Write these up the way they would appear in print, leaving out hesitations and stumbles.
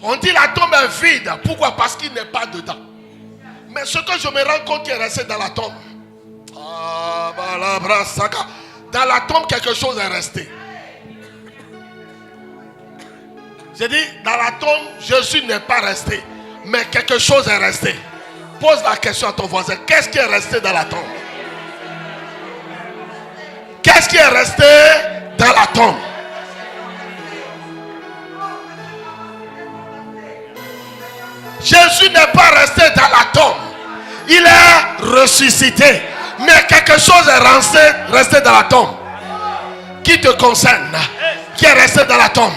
On dit la tombe est vide. Pourquoi? Parce qu'il n'est pas dedans. Mais ce que je me rends compte qui est resté dans la tombe. Dans la tombe, quelque chose est resté. J'ai dit, dans la tombe, Jésus n'est pas resté. Mais quelque chose est resté. Pose la question à ton voisin. Qu'est-ce qui est resté dans la tombe? Qu'est-ce qui est resté dans la tombe? Jésus n'est pas resté dans la tombe. Il est ressuscité. Mais quelque chose est resté dans la tombe. Qui te concerne? Qui est resté dans la tombe?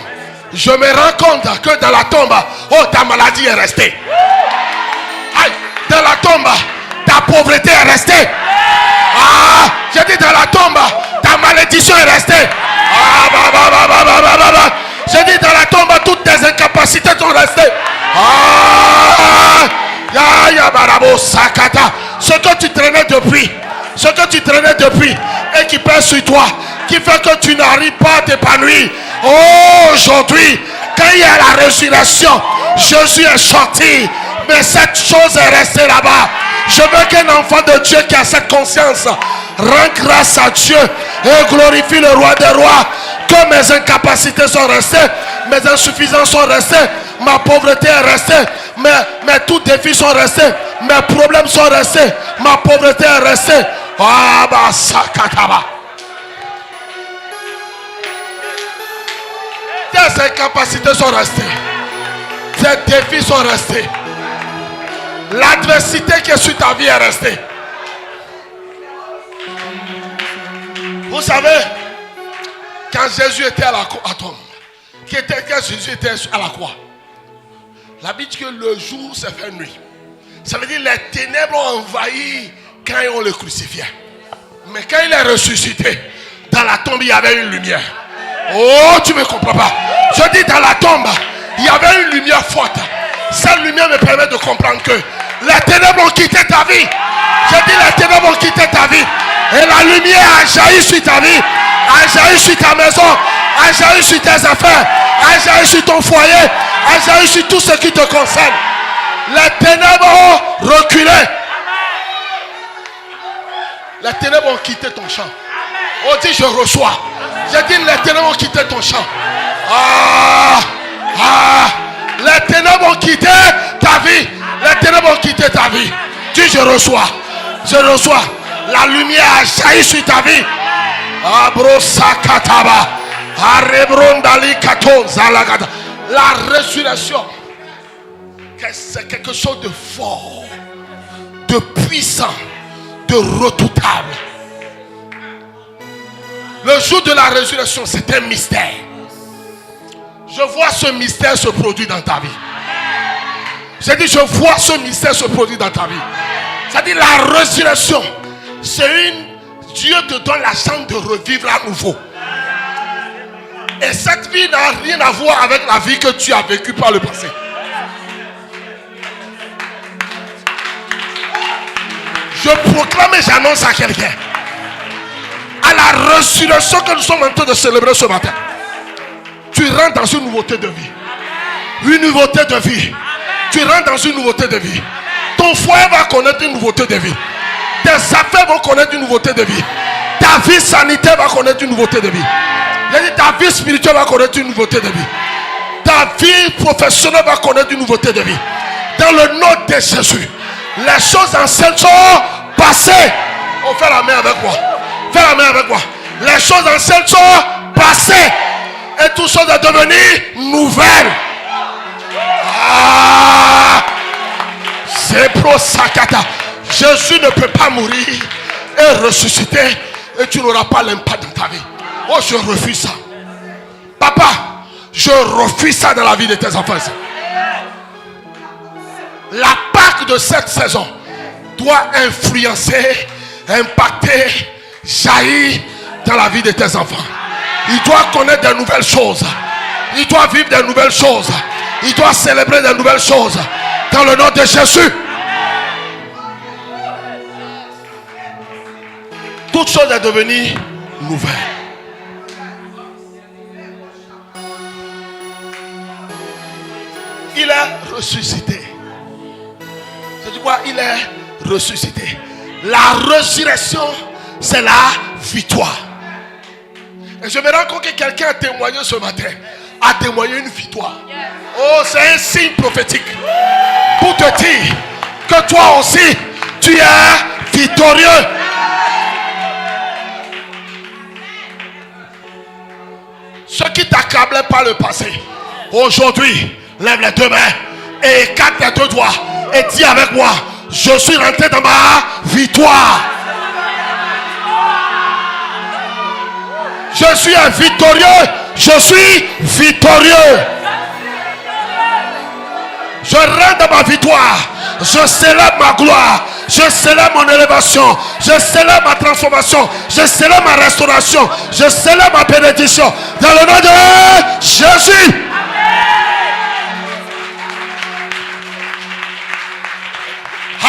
Je me rends compte que dans la tombe, oh, ta maladie est restée. Aïe, dans la tombe, ta pauvreté est restée. Ah, j'ai dit dans la tombe, ta malédiction est restée. J'ai dit dans la tombe, toutes tes incapacités sont restées. Ce que tu traînais depuis, et qui pèse sur toi, qui fait que tu n'arrives pas à t'épanouir. Oh, aujourd'hui, quand il y a la résurrection, Jésus est sorti, mais cette chose est restée là-bas. Je veux qu'un enfant de Dieu qui a cette conscience rende grâce à Dieu et glorifie le roi des rois. Que mes incapacités sont restées, mes insuffisances sont restées, ma pauvreté est restée, mes tous défis sont restés, mes problèmes sont restés, ma pauvreté est restée. Ah, bah, sakataba. Tes incapacités sont restées, tes défis sont restés, l'adversité qui est sur ta vie est restée. Vous savez, quand Jésus était à la croix, quand Jésus était à la croix, la Bible dit que le jour s'est fait nuit. Ça veut dire que les ténèbres ont envahi quand on le crucifiait. Mais quand il est ressuscité, dans la tombe il y avait une lumière. Oh, tu ne me comprends pas. Je dis dans la tombe, il y avait une lumière forte. Cette lumière me permet de comprendre que les ténèbres ont quitté ta vie. Je dis les ténèbres ont quitté ta vie. Et la lumière a jailli sur ta vie, a jailli sur ta maison, a jailli sur tes affaires, a jailli sur ton foyer, a jailli sur tout ce qui te concerne. Les ténèbres ont reculé. Les ténèbres ont quitté ton champ. On dit je reçois. J'ai dit les ténèbres ont quitté ton champ. Les ténèbres ont quitté ta vie. Les ténèbres ont quitté ta vie. Dis je reçois. Je reçois. La lumière a jailli sur ta vie. La résurrection, c'est quelque chose de fort, de puissant, de redoutable. Le jour de la résurrection, c'est un mystère. Je vois ce mystère se produire dans ta vie. J'ai dit, je vois ce mystère se produire dans ta vie. C'est-à-dire la résurrection, c'est une... Dieu te donne la chance de revivre à nouveau. Et cette vie n'a rien à voir avec la vie que tu as vécue par le passé. Je proclame et j'annonce à quelqu'un, à la résurrection que nous sommes en train de célébrer ce matin, tu rentres dans une nouveauté de vie. Une nouveauté de vie. Tu rentres dans une nouveauté de vie. Ton foyer va connaître une nouveauté de vie. Tes affaires vont connaître une nouveauté de vie. Ta vie sanitaire va connaître une nouveauté de vie. Ta vie spirituelle va connaître une nouveauté de vie. Ta vie professionnelle va connaître une nouveauté de vie. Dans le nom de Jésus, les choses anciennes sont passées. Oh, fais la main avec moi. Fais la main avec moi. Les choses anciennes sont passées. Et tout chose est devenu nouvelle. C'est pro sakata. Jésus ne peut pas mourir et ressusciter et tu n'auras pas l'impact dans ta vie. Oh, je refuse ça. Papa, je refuse ça dans la vie de tes enfants. La Pâque de cette saison doit influencer, impacter, jaillir dans la vie de tes enfants. Il doit connaître de nouvelles choses. Il doit vivre de nouvelles choses. Il doit célébrer de nouvelles choses. Dans le nom de Jésus. Toute chose est devenue nouvelle. Il est ressuscité. C'est du quoi? Il est ressuscité. La résurrection, c'est la victoire. Et je me rends compte que quelqu'un a témoigné ce matin. A témoigné une victoire. Oh, c'est un signe prophétique. Pour te dire que toi aussi, tu es victorieux. Ceux qui t'accablaient par le passé, aujourd'hui, lève les deux mains et écarte les deux doigts et dis avec moi: je suis rentré dans ma victoire. Je suis un victorieux. Je suis victorieux. Je rentre dans ma victoire. Je célèbre ma gloire. Je célèbre mon élévation. Je célèbre ma transformation. Je célèbre ma restauration. Je célèbre ma bénédiction. Dans le nom de Jésus.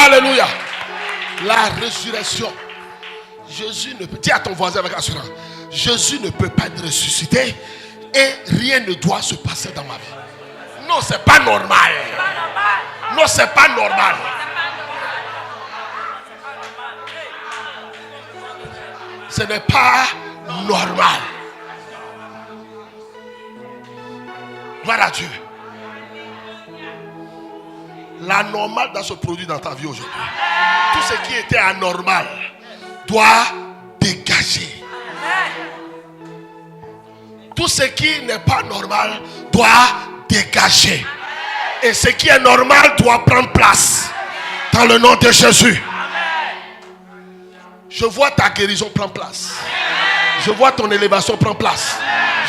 Alléluia. La résurrection. Jésus ne peut. Dis à ton voisin avec assurance: Jésus ne peut pas être ressuscité et rien ne doit se passer dans ma vie. Non, c'est pas normal. Non, c'est pas normal. Ce n'est pas normal. Gloire à Dieu. La normale doit se produire dans ta vie aujourd'hui. Tout ce qui était anormal doit dégager. Tout ce qui n'est pas normal doit dégager. Et ce qui est normal doit prendre place. Dans le nom de Jésus. Je vois ta guérison prendre place. Je vois ton élévation prendre place.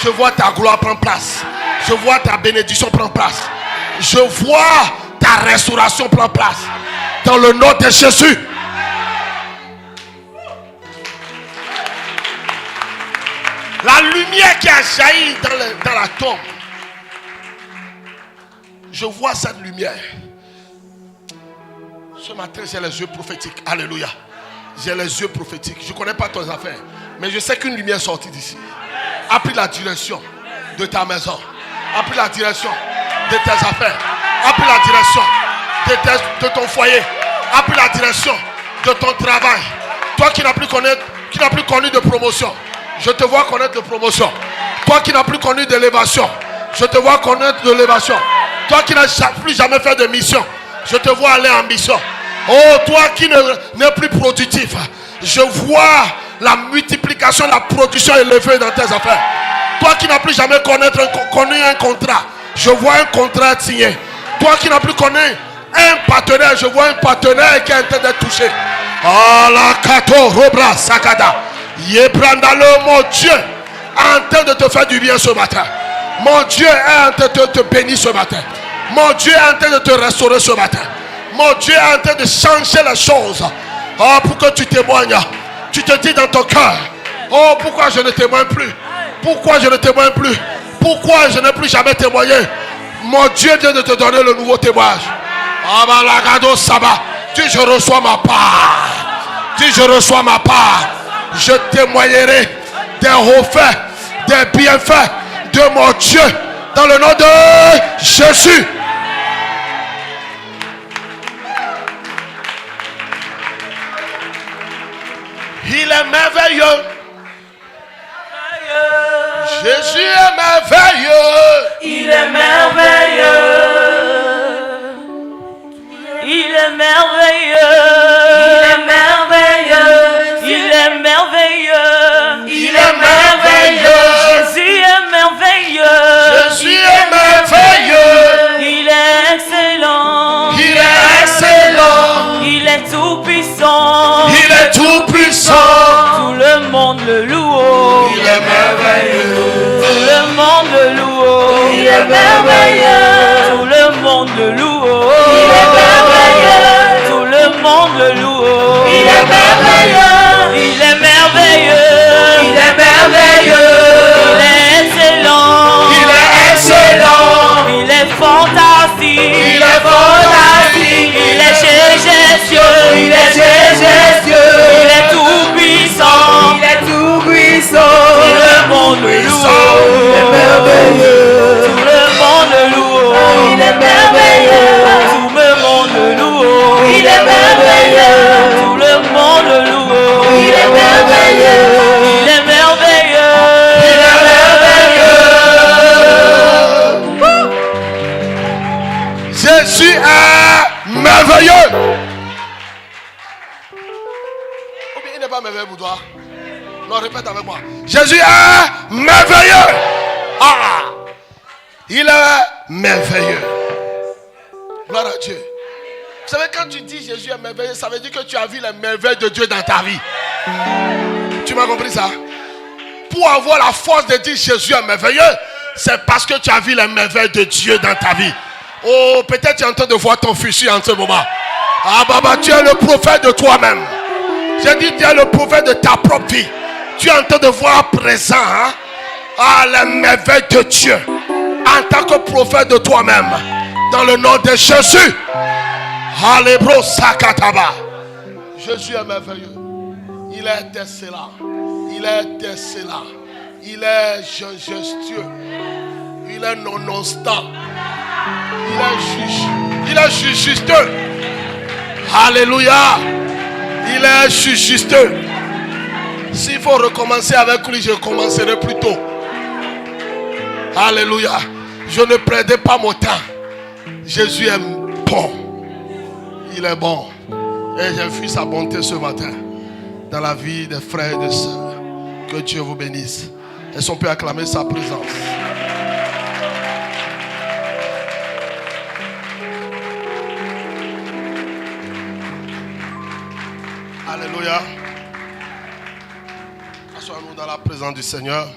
Je vois ta gloire prendre place. Je vois ta bénédiction prendre place. Je vois ta restauration prendre place. Dans le nom de Jésus. La lumière qui a jailli dans la tombe. Je vois cette lumière. Ce matin, j'ai les yeux prophétiques. Alléluia. J'ai les yeux prophétiques. Je ne connais pas tes affaires. Mais je sais qu'une lumière est sortie d'ici. A pris la direction de ta maison. A pris la direction de tes affaires. A pris la direction de ton foyer. A pris la direction de ton travail. Toi qui n'as plus connu de promotion. Je te vois connaître de promotion. Toi qui n'as plus connu d'élévation. Je te vois connaître de l'élévation. Toi qui n'as plus jamais fait de mission. Je te vois aller en mission. Oh, toi qui n'es plus productif. Je vois la multiplication, la production élevée dans tes affaires. Toi qui n'as plus jamais connu un contrat. Je vois un contrat signé. Toi qui n'as plus connu un partenaire. Je vois un partenaire qui est en train d'être touché. Oh, la kato robra sakada. Yebrandalo, mon Dieu, est en train de te faire du bien ce matin. Mon Dieu est en train de te bénir ce matin. Mon Dieu est en train de te restaurer ce matin. Mon Dieu est en train de changer les choses. Oh, pour que tu témoignes. Tu te dis dans ton cœur: oh, pourquoi je ne témoigne plus? Pourquoi je ne témoigne plus? Pourquoi je n'ai plus jamais témoigné? Mon Dieu vient de te donner le nouveau témoignage. Dis: je reçois ma part. Dis: je reçois ma part. Je témoignerai des hauts faits, des bienfaits de mon Dieu dans le nom de Jésus. Il est merveilleux. Jésus est merveilleux. Il est merveilleux. Il est merveilleux. Il est merveilleux. Il est merveilleux. Il est merveilleux. Jésus est merveilleux. Jésus est merveilleux. Il est excellent. Il est excellent. Il est tout puissant. Il est tout puissant. Tout le monde le loue. Il est merveilleux. Tout le monde le loue. Il est merveilleux. Tout le monde le loue. Il est merveilleux. Tout le monde le loue. Il est merveilleux. Il est merveilleux. Il est merveilleux. Il est excellent. Il est excellent. Il est fantastique. Il est fantastique. Il est jésus. Il est Jésus. Il est tout puissant. Il est tout puissant. Tout le monde le loue. Il est merveilleux. Tout le monde le loue. Il est merveilleux. Jésus est merveilleux. Ou bien il n'est pas merveilleux pour toi? Non, répète avec moi. Jésus est merveilleux. Ah, il est merveilleux. Gloire à Dieu. Vous savez, quand tu dis Jésus est merveilleux, ça veut dire que tu as vu les merveilles de Dieu dans ta vie. Tu m'as compris ça? Pour avoir la force de dire Jésus est merveilleux, c'est parce que tu as vu les merveilles de Dieu dans ta vie. Oh, peut-être tu es en train de voir ton futur en ce moment. Ah, Baba, tu es le prophète de toi-même. J'ai dit, tu es le prophète de ta propre vie. Tu es en train de voir présent, hein? Ah, les merveilles de Dieu. En tant que prophète de toi-même. Dans le nom de Jésus. Alebro Sakataba. Jésus est merveilleux. Il est excellent. Il est excellent. Il est gestueux. Il est non-constant. Il est justeux. Alléluia. Il est justeux. S'il faut recommencer avec lui, je commencerai plus tôt. Alléluia. Je ne perdrai pas mon temps. Jésus est bon. Il est bon. Et j'ai vu sa bonté ce matin dans la vie des frères et des sœurs. Que Dieu vous bénisse. Est-ce qu'on peut acclamer sa présence? Alléluia. Assoyons-nous dans la présence du Seigneur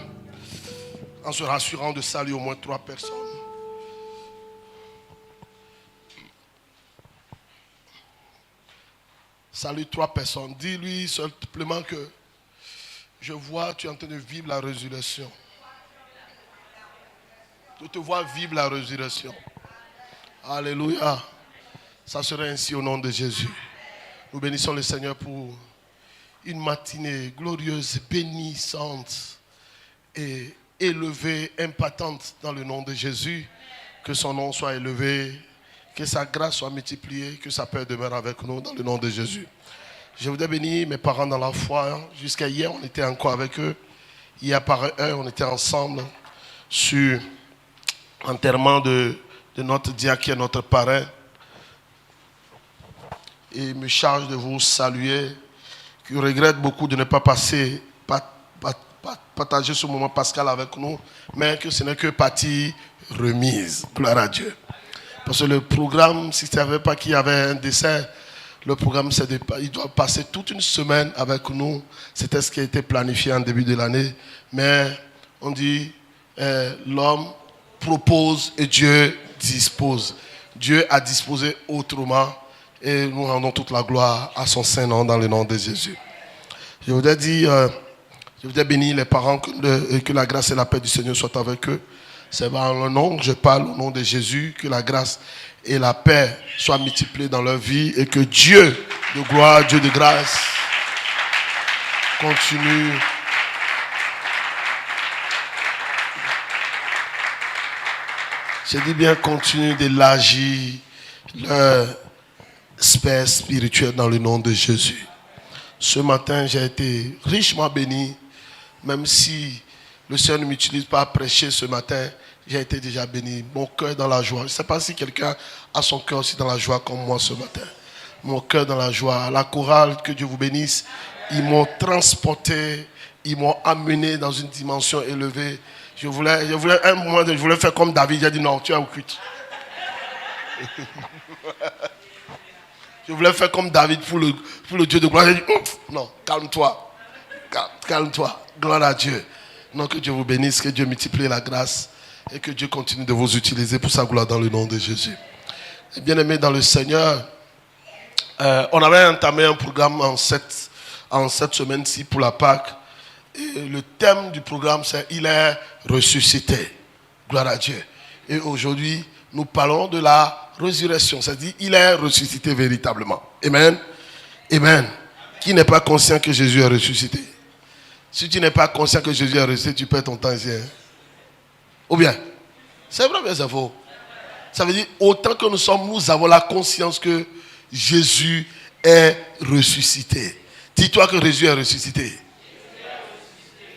en se rassurant de saluer au moins 3 personnes. Salue 3 personnes. Dis-lui simplement que je vois, tu es en train de vivre la résurrection. Je te vois vivre la résurrection. Alléluia. Ça serait ainsi au nom de Jésus. Nous bénissons le Seigneur pour une matinée glorieuse, bénissante et élevée, impactante dans le nom de Jésus. Que son nom soit élevé, que sa grâce soit multipliée, que sa paix demeure avec nous dans le nom de Jésus. Je voudrais bénir mes parents dans la foi. Jusqu'à hier, on était encore avec eux. Hier par heure, on était ensemble sur l'enterrement de notre diacre, notre parrain. Et il me charge de vous saluer. Je regrette beaucoup de ne pas partager ce moment pascal avec nous, mais que ce n'est que partie remise. Gloire à Dieu. Parce que le programme, si tu ne savais pas qu'il y avait un décès, le programme, il doit passer toute une semaine avec nous. C'était ce qui a été planifié en début de l'année. Mais on dit, l'homme propose et Dieu dispose. Dieu a disposé autrement. Et nous rendons toute la gloire à son saint nom dans le nom de Jésus. Je voudrais dire, je voudrais bénir les parents que la grâce et la paix du Seigneur soient avec eux. C'est dans le nom que je parle, au nom de Jésus, que la grâce et la paix soient multipliées dans leur vie et que Dieu de gloire, Dieu de grâce, continue je dis bien continue d'élargir leur sphère spirituelle dans le nom de Jésus. Ce matin, j'ai été richement béni, même si le Seigneur ne m'utilise pas à prêcher ce matin, j'ai été déjà béni. Mon cœur dans la joie. Je ne sais pas si quelqu'un a son cœur aussi dans la joie comme moi ce matin. Mon cœur dans la joie. La chorale, que Dieu vous bénisse, ils m'ont transporté, ils m'ont amené dans une dimension élevée. Je voulais un moment, je voulais faire comme David. J'ai dit non, tu es occulte. Je voulais faire comme David pour le Dieu de gloire. J'ai dit non, calme-toi. Calme-toi. Gloire à Dieu. Non, que Dieu vous bénisse, que Dieu multiplie la grâce et que Dieu continue de vous utiliser pour sa gloire dans le nom de Jésus. Bien-aimés dans le Seigneur, on avait entamé un programme en cette semaine-ci pour la Pâque. Et le thème du programme, c'est « Il est ressuscité ». Gloire à Dieu. Et aujourd'hui, nous parlons de la résurrection. C'est-à-dire, il est ressuscité véritablement. Amen. Amen. Qui n'est pas conscient que Jésus est ressuscité? Si tu n'es pas conscient que Jésus est ressuscité, tu perds ton temps ici. Hein? Ou bien? C'est vrai, mais c'est faux. Ça veut dire, autant que nous sommes, nous avons la conscience que Jésus est ressuscité. Dis-toi que Jésus est ressuscité.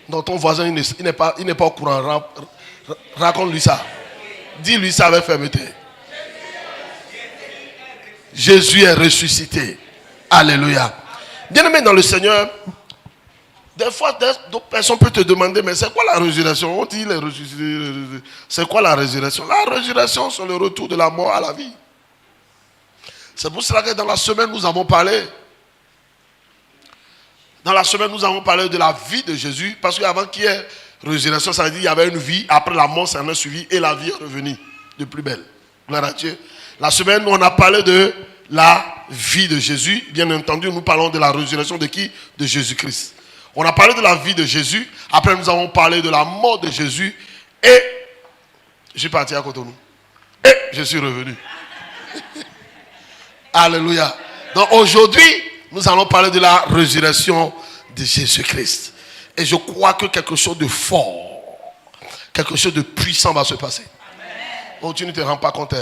Non, ton voisin, il n'est pas au courant. Raconte-lui ça. Dis-lui ça avec fermeté. Jésus est ressuscité. Alléluia. Bien-aimé dans le Seigneur, des fois, d'autres personnes peuvent te demander, mais c'est quoi la résurrection? On dit, il est ressuscité. C'est quoi la résurrection? La résurrection, c'est le retour de la mort à la vie. C'est pour cela que dans la semaine, nous avons parlé. Dans la semaine, nous avons parlé de la vie de Jésus. Parce qu'avant qu'il y ait résurrection, ça veut dire qu'il y avait une vie. Après la mort, ça en a suivi. Et la vie est revenue de plus belle. Gloire à Dieu. La semaine, on a parlé de la vie de Jésus. Bien entendu, nous parlons de la résurrection de qui? De Jésus-Christ. On a parlé de la vie de Jésus. Après, nous avons parlé de la mort de Jésus. Et je suis parti à Cotonou. Et je suis revenu. Alléluia. Donc aujourd'hui, nous allons parler de la résurrection de Jésus-Christ. Et je crois que quelque chose de fort, quelque chose de puissant va se passer. Oh, tu ne te rends pas compte.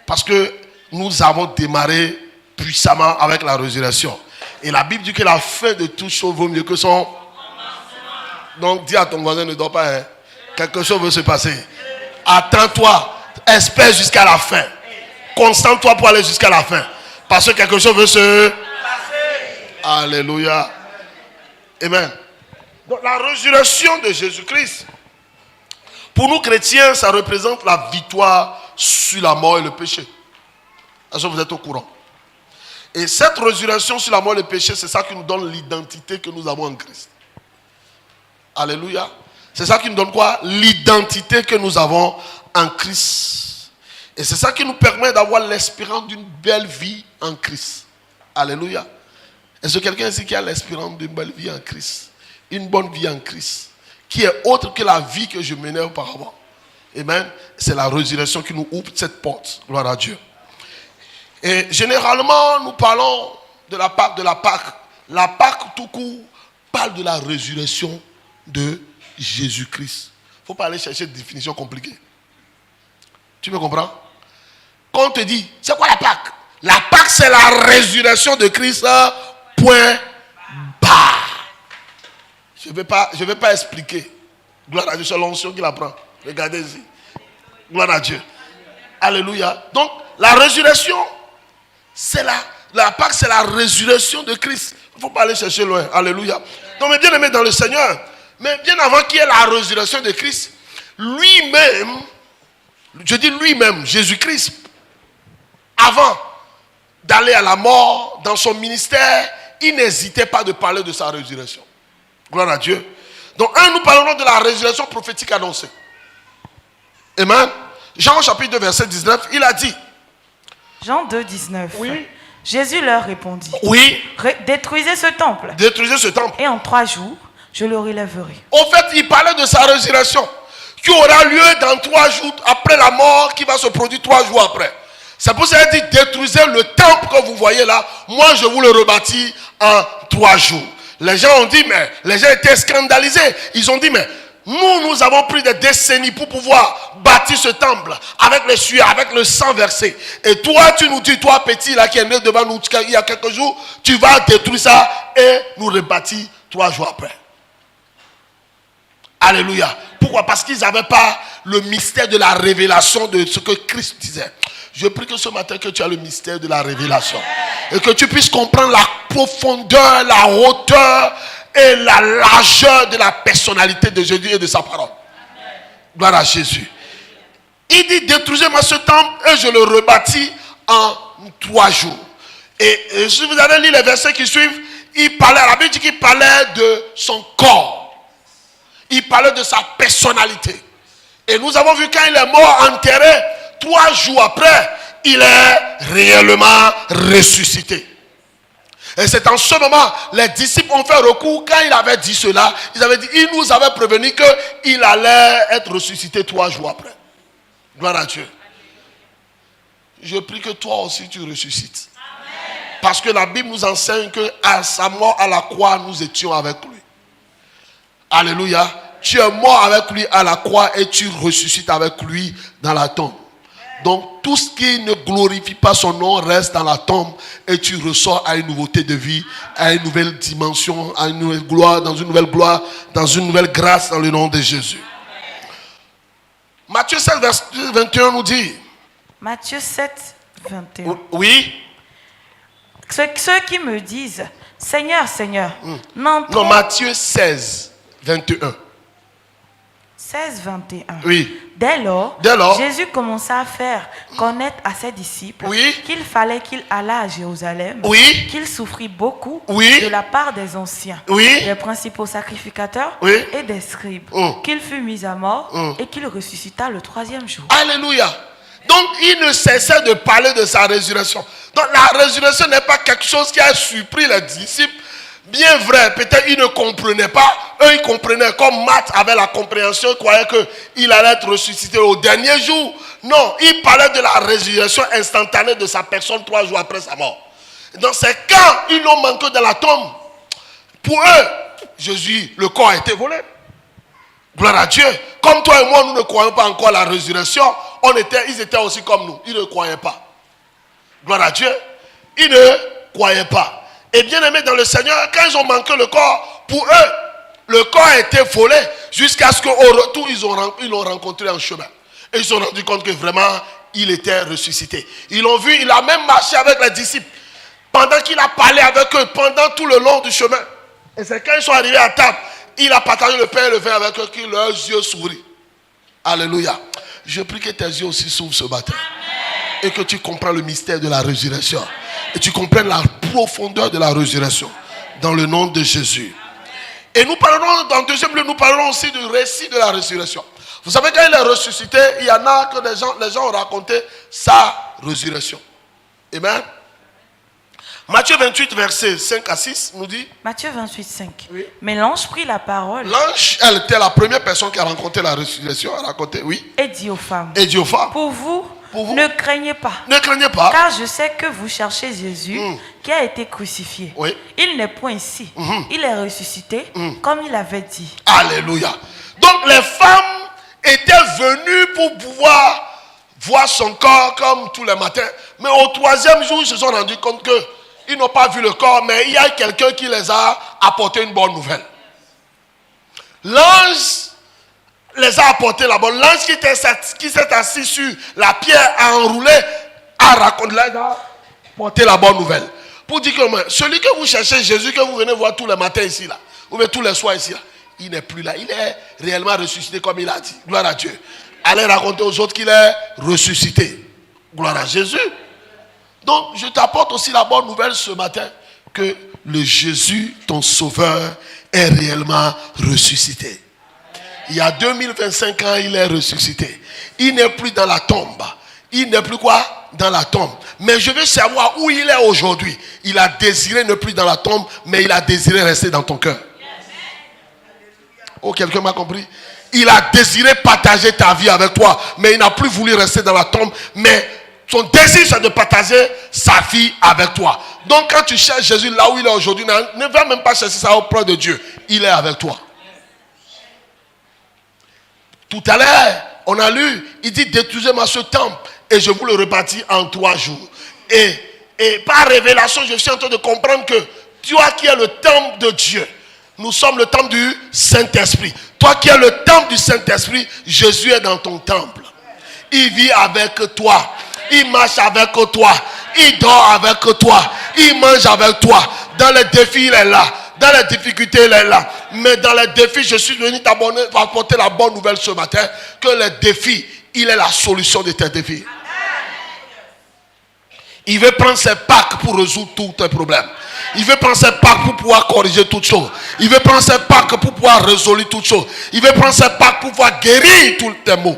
Parce que nous avons démarré puissamment avec la résurrection. Et la Bible dit que la fin de toute chose vaut mieux que son commencement. Donc dis à ton voisin, ne dors pas. Quelque chose veut se passer. Attends-toi. Espère jusqu'à la fin. Concentre-toi pour aller jusqu'à la fin. Parce que quelque chose veut se passer. Alléluia. Amen. Donc la résurrection de Jésus-Christ, pour nous chrétiens, ça représente la victoire sur la mort et le péché. Est-ce que vous êtes au courant? Et cette résurrection sur la mort et le péché, c'est ça qui nous donne l'identité que nous avons en Christ. Alléluia. C'est ça qui nous donne quoi? L'identité que nous avons en Christ. Et c'est ça qui nous permet d'avoir l'espérance d'une belle vie en Christ. Alléluia. Est-ce que quelqu'un ici qui a l'espérance d'une belle vie en Christ? Une bonne vie en Christ. Qui est autre que la vie que je menais auparavant. Amen. C'est la résurrection qui nous ouvre cette porte. Gloire à Dieu. Et généralement, nous parlons de la Pâque, de la Pâque. La Pâque, tout court, parle de la résurrection de Jésus-Christ. Il ne faut pas aller chercher de définition compliquée. Tu me comprends? Quand on te dit, c'est quoi la Pâque? La Pâque, c'est la résurrection de Christ, point barre. Je ne vais pas expliquer. Gloire à Dieu, c'est l'onction qui la prend. Regardez ici. Gloire à Dieu. Alléluia. Donc, la résurrection, c'est la Pâque, c'est la résurrection de Christ. Il ne faut pas aller chercher loin. Alléluia. Donc, mais bien aimé dans le Seigneur, mais bien avant qu'il y ait la résurrection de Christ, lui-même, je dis lui-même, Jésus-Christ, avant d'aller à la mort, dans son ministère, il n'hésitait pas de parler de sa résurrection. Gloire à Dieu. Donc, nous parlons de la résurrection prophétique annoncée. Amen. Jean chapitre 2, verset 19, il a dit. Jean 2, 19. Oui. Jésus leur répondit. Oui. Détruisez ce temple. Détruisez ce temple. Et en 3 jours, je le relèverai. Au fait, il parlait de sa résurrection qui aura lieu dans 3 jours après la mort, qui va se produire 3 jours après. C'est pour ça qu'il dit détruisez le temple que vous voyez là. Moi, je vous le rebâtis en 3 jours. Les gens ont dit, mais les gens étaient scandalisés. Ils ont dit, mais nous avons pris des décennies pour pouvoir bâtir ce temple avec les sueurs, avec le sang versé. Et toi, tu nous dis, toi petit là qui est né devant nous il y a quelques jours, tu vas détruire ça et nous rebâtir 3 jours après. Alléluia. Pourquoi? Parce qu'ils n'avaient pas le mystère de la révélation de ce que Christ disait. Je prie que ce matin que tu as le mystère de la révélation. Et que tu puisses comprendre la profondeur, la hauteur et la largeur de la personnalité de Jésus et de sa parole. Gloire à Jésus. Il dit détruisez-moi ce temple et je le rebâtis en 3 jours. Et si vous allez lire les versets qui suivent, il parlait, la Bible dit qu'il parlait de son corps. Il parlait de sa personnalité. Et nous avons vu quand il est mort enterré, 3 jours après, il est réellement ressuscité. Et c'est en ce moment, les disciples ont fait recours. Quand il avait dit cela, ils avaient dit, il nous avait prévenu qu'il allait être ressuscité 3 jours après. Gloire à Dieu. Je prie que toi aussi tu ressuscites. Parce que la Bible nous enseigne qu'à sa mort à la croix, nous étions avec lui. Alléluia. Tu es mort avec lui à la croix et tu ressuscites avec lui dans la tombe. Donc tout ce qui ne glorifie pas son nom reste dans la tombe et tu ressors à une nouveauté de vie, à une nouvelle dimension, à une nouvelle gloire, dans une nouvelle grâce dans le nom de Jésus. Matthieu 7, verset 21 nous dit. Matthieu 7, 21. Oui. Ceux qui me disent, Seigneur, Seigneur, Non, Matthieu 16, 21. 16, 21. Oui. Dès lors, Jésus commença à faire connaître à ses disciples qu'il fallait qu'il allât à Jérusalem, qu'il souffrit beaucoup de la part des anciens, des principaux sacrificateurs et des scribes, qu'il fut mis à mort et qu'il ressuscita le 3e jour. Alléluia. Donc, il ne cessait de parler de sa résurrection. Donc, la résurrection n'est pas quelque chose qui a surpris les disciples. Bien vrai, peut-être ils ne comprenaient pas. Eux, ils comprenaient. Comme Marthe avait la compréhension, ils croyaient qu'il allait être ressuscité au dernier jour. Non, il parlait de la résurrection instantanée de sa personne 3 jours après sa mort. Donc, c'est quand ils l'ont manqué dans la tombe. Pour eux, Jésus, le corps a été volé. Gloire à Dieu. Comme toi et moi, nous ne croyons pas encore à la résurrection. Ils étaient aussi comme nous. Ils ne croyaient pas. Gloire à Dieu. Ils ne croyaient pas. Et bien aimés dans le Seigneur, quand ils ont manqué le corps, pour eux, le corps a été volé jusqu'à ce qu'au retour, ils l'ont rencontré en chemin. Et ils se sont rendus compte que vraiment, il était ressuscité. Ils l'ont vu, il a même marché avec les disciples. Pendant qu'il a parlé avec eux, pendant tout le long du chemin. Et c'est quand ils sont arrivés à table, il a partagé le pain et le vin avec eux, que leurs yeux sourient. Alléluia. Je prie que tes yeux aussi s'ouvrent ce matin. Et que tu comprends le mystère de la résurrection. Et tu comprennes la profondeur de la résurrection. Dans le nom de Jésus. Et nous parlerons, dans le deuxième lieu, nous parlerons aussi du récit de la résurrection. Vous savez, quand il est ressuscité, il y en a que les gens ont raconté sa résurrection. Amen. Matthieu 28, versets 5 à 6 nous dit. Matthieu 28, 5. Oui. Mais l'ange prit la parole. L'ange, elle était la première personne qui a rencontré la résurrection. Elle a raconté, oui. Et dit aux femmes. Pour vous, ne craignez pas. Ne craignez pas. Car je sais que vous cherchez Jésus qui a été crucifié. Oui. Il n'est point ici. Il est ressuscité comme il avait dit. Alléluia. Donc les femmes étaient venues pour pouvoir voir son corps comme tous les matins. Mais au 3e jour, ils se sont rendus compte qu'ils n'ont pas vu le corps, mais il y a quelqu'un qui les a apporté une bonne nouvelle. L'ange les a apporté la bonne. L'ange qui s'est assis sur la pierre à enrouler, a raconté, a apporté la bonne nouvelle. Pour dire que celui que vous cherchez, Jésus, que vous venez voir tous les matins ici, là, ou bien tous les soirs ici, là, il n'est plus là. Il est réellement ressuscité comme il a dit. Gloire à Dieu. Allez raconter aux autres qu'il est ressuscité. Gloire à Jésus. Donc, je t'apporte aussi la bonne nouvelle ce matin que le Jésus, ton sauveur, est réellement ressuscité. Il y a 2025 ans, il est ressuscité. Il n'est plus dans la tombe. Il n'est plus quoi? Dans la tombe. Mais je veux savoir où il est aujourd'hui. Il a désiré ne plus dans la tombe, mais il a désiré rester dans ton cœur. Oh, quelqu'un m'a compris? Il a désiré partager ta vie avec toi, mais il n'a plus voulu rester dans la tombe, mais son désir c'est de partager sa vie avec toi. Donc quand tu cherches Jésus là où il est aujourd'hui, ne va même pas chercher ça auprès de Dieu. Il est avec toi. Tout à l'heure, on a lu, il dit détruisez-moi ce temple et je vous le rebâtis en 3 jours. Et par révélation, je suis en train de comprendre que toi qui es le temple de Dieu, nous sommes le temple du Saint-Esprit. Toi qui es le temple du Saint-Esprit, Jésus est dans ton temple. Il vit avec toi. Il marche avec toi. Il dort avec toi. Il mange avec toi. Dans les défis, il est là. Dans les difficultés, il est là. Mais dans les défis, je suis venu t'apporter la bonne nouvelle ce matin. Que les défis, il est la solution de tes défis. Il veut prendre ses Pâques pour résoudre tous tes problèmes. Il veut prendre ses Pâques pour pouvoir corriger toutes choses. Il veut prendre ses Pâques pour pouvoir résoudre toutes choses. Il veut prendre ses Pâques pour pouvoir guérir tous tes maux.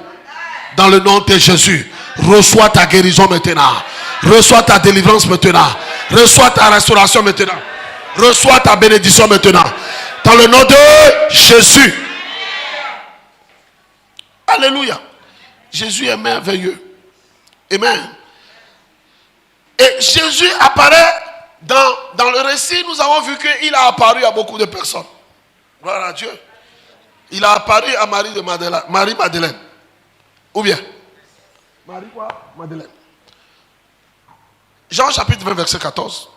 Dans le nom de Jésus, reçois ta guérison maintenant. Reçois ta délivrance maintenant. Reçois ta restauration maintenant. Reçois ta bénédiction maintenant. Dans le nom de Jésus. Alléluia. Jésus est merveilleux. Amen. Et Jésus apparaît dans le récit. Nous avons vu qu'il a apparu à beaucoup de personnes. Gloire à Dieu. Il a apparu à Marie-Madeleine. Ou bien Marie quoi? Madeleine. Jean chapitre 20 verset 14.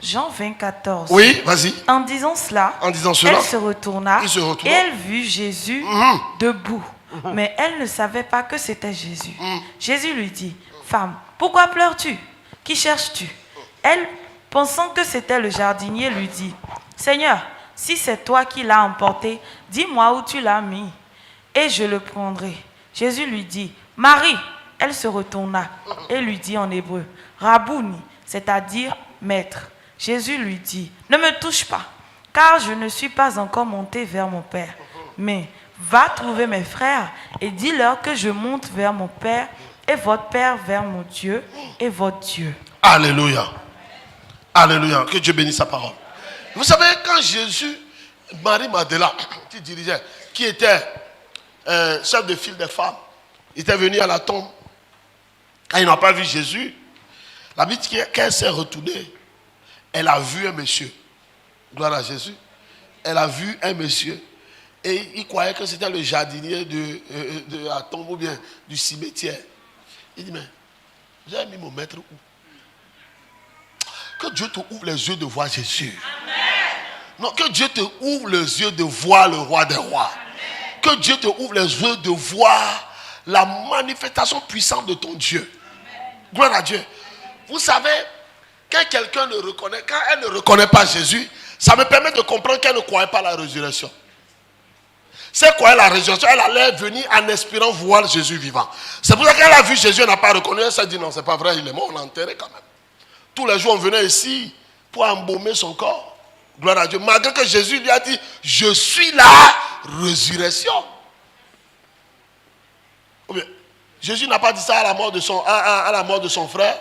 Jean 20, 14. Oui, vas-y. En disant cela, elle se retourna et elle vit Jésus debout. Mais elle ne savait pas que c'était Jésus. Jésus lui dit, Femme, pourquoi pleures-tu? Qui cherches-tu? Elle, pensant que c'était le jardinier, lui dit, Seigneur, si c'est toi qui l'as emporté, dis-moi où tu l'as mis, et je le prendrai. Jésus lui dit, Marie. Elle se retourna et lui dit en hébreu, Rabouni, c'est-à-dire maître. Jésus lui dit, ne me touche pas, car je ne suis pas encore monté vers mon Père. Mais va trouver mes frères et dis-leur que je monte vers mon Père et votre Père vers mon Dieu et votre Dieu. Alléluia. Alléluia. Que Dieu bénisse sa parole. Vous savez, quand Jésus, Marie-Madeleine, qui dirigeait, qui était chef de file des femmes, il était venu à la tombe. Quand il n'a pas vu Jésus, la Bible dit qu'elle s'est retournée. Elle a vu un monsieur. Gloire à Jésus. Elle a vu un monsieur. Et il croyait que c'était le jardinier de la tombe ou bien du cimetière. Il dit, mais vous avez mis mon maître où? Que Dieu te ouvre les yeux de voir Jésus. Amen. Non, que Dieu te ouvre les yeux de voir le roi des rois. Amen. Que Dieu te ouvre les yeux de voir la manifestation puissante de ton Dieu. Amen. Gloire à Dieu. Vous savez, quand quelqu'un ne reconnaît, quand elle ne reconnaît pas Jésus, ça me permet de comprendre qu'elle ne croyait pas à la résurrection. C'est quoi la résurrection? Elle allait venir en espérant voir Jésus vivant. C'est pour ça qu'elle a vu Jésus, elle n'a pas reconnu. Elle s'est dit non, c'est pas vrai, il est mort, on l'a enterré quand même. Tous les jours, on venait ici pour embaumer son corps. Gloire à Dieu. Malgré que Jésus lui a dit, je suis la résurrection. Jésus n'a pas dit ça à la mort de son frère.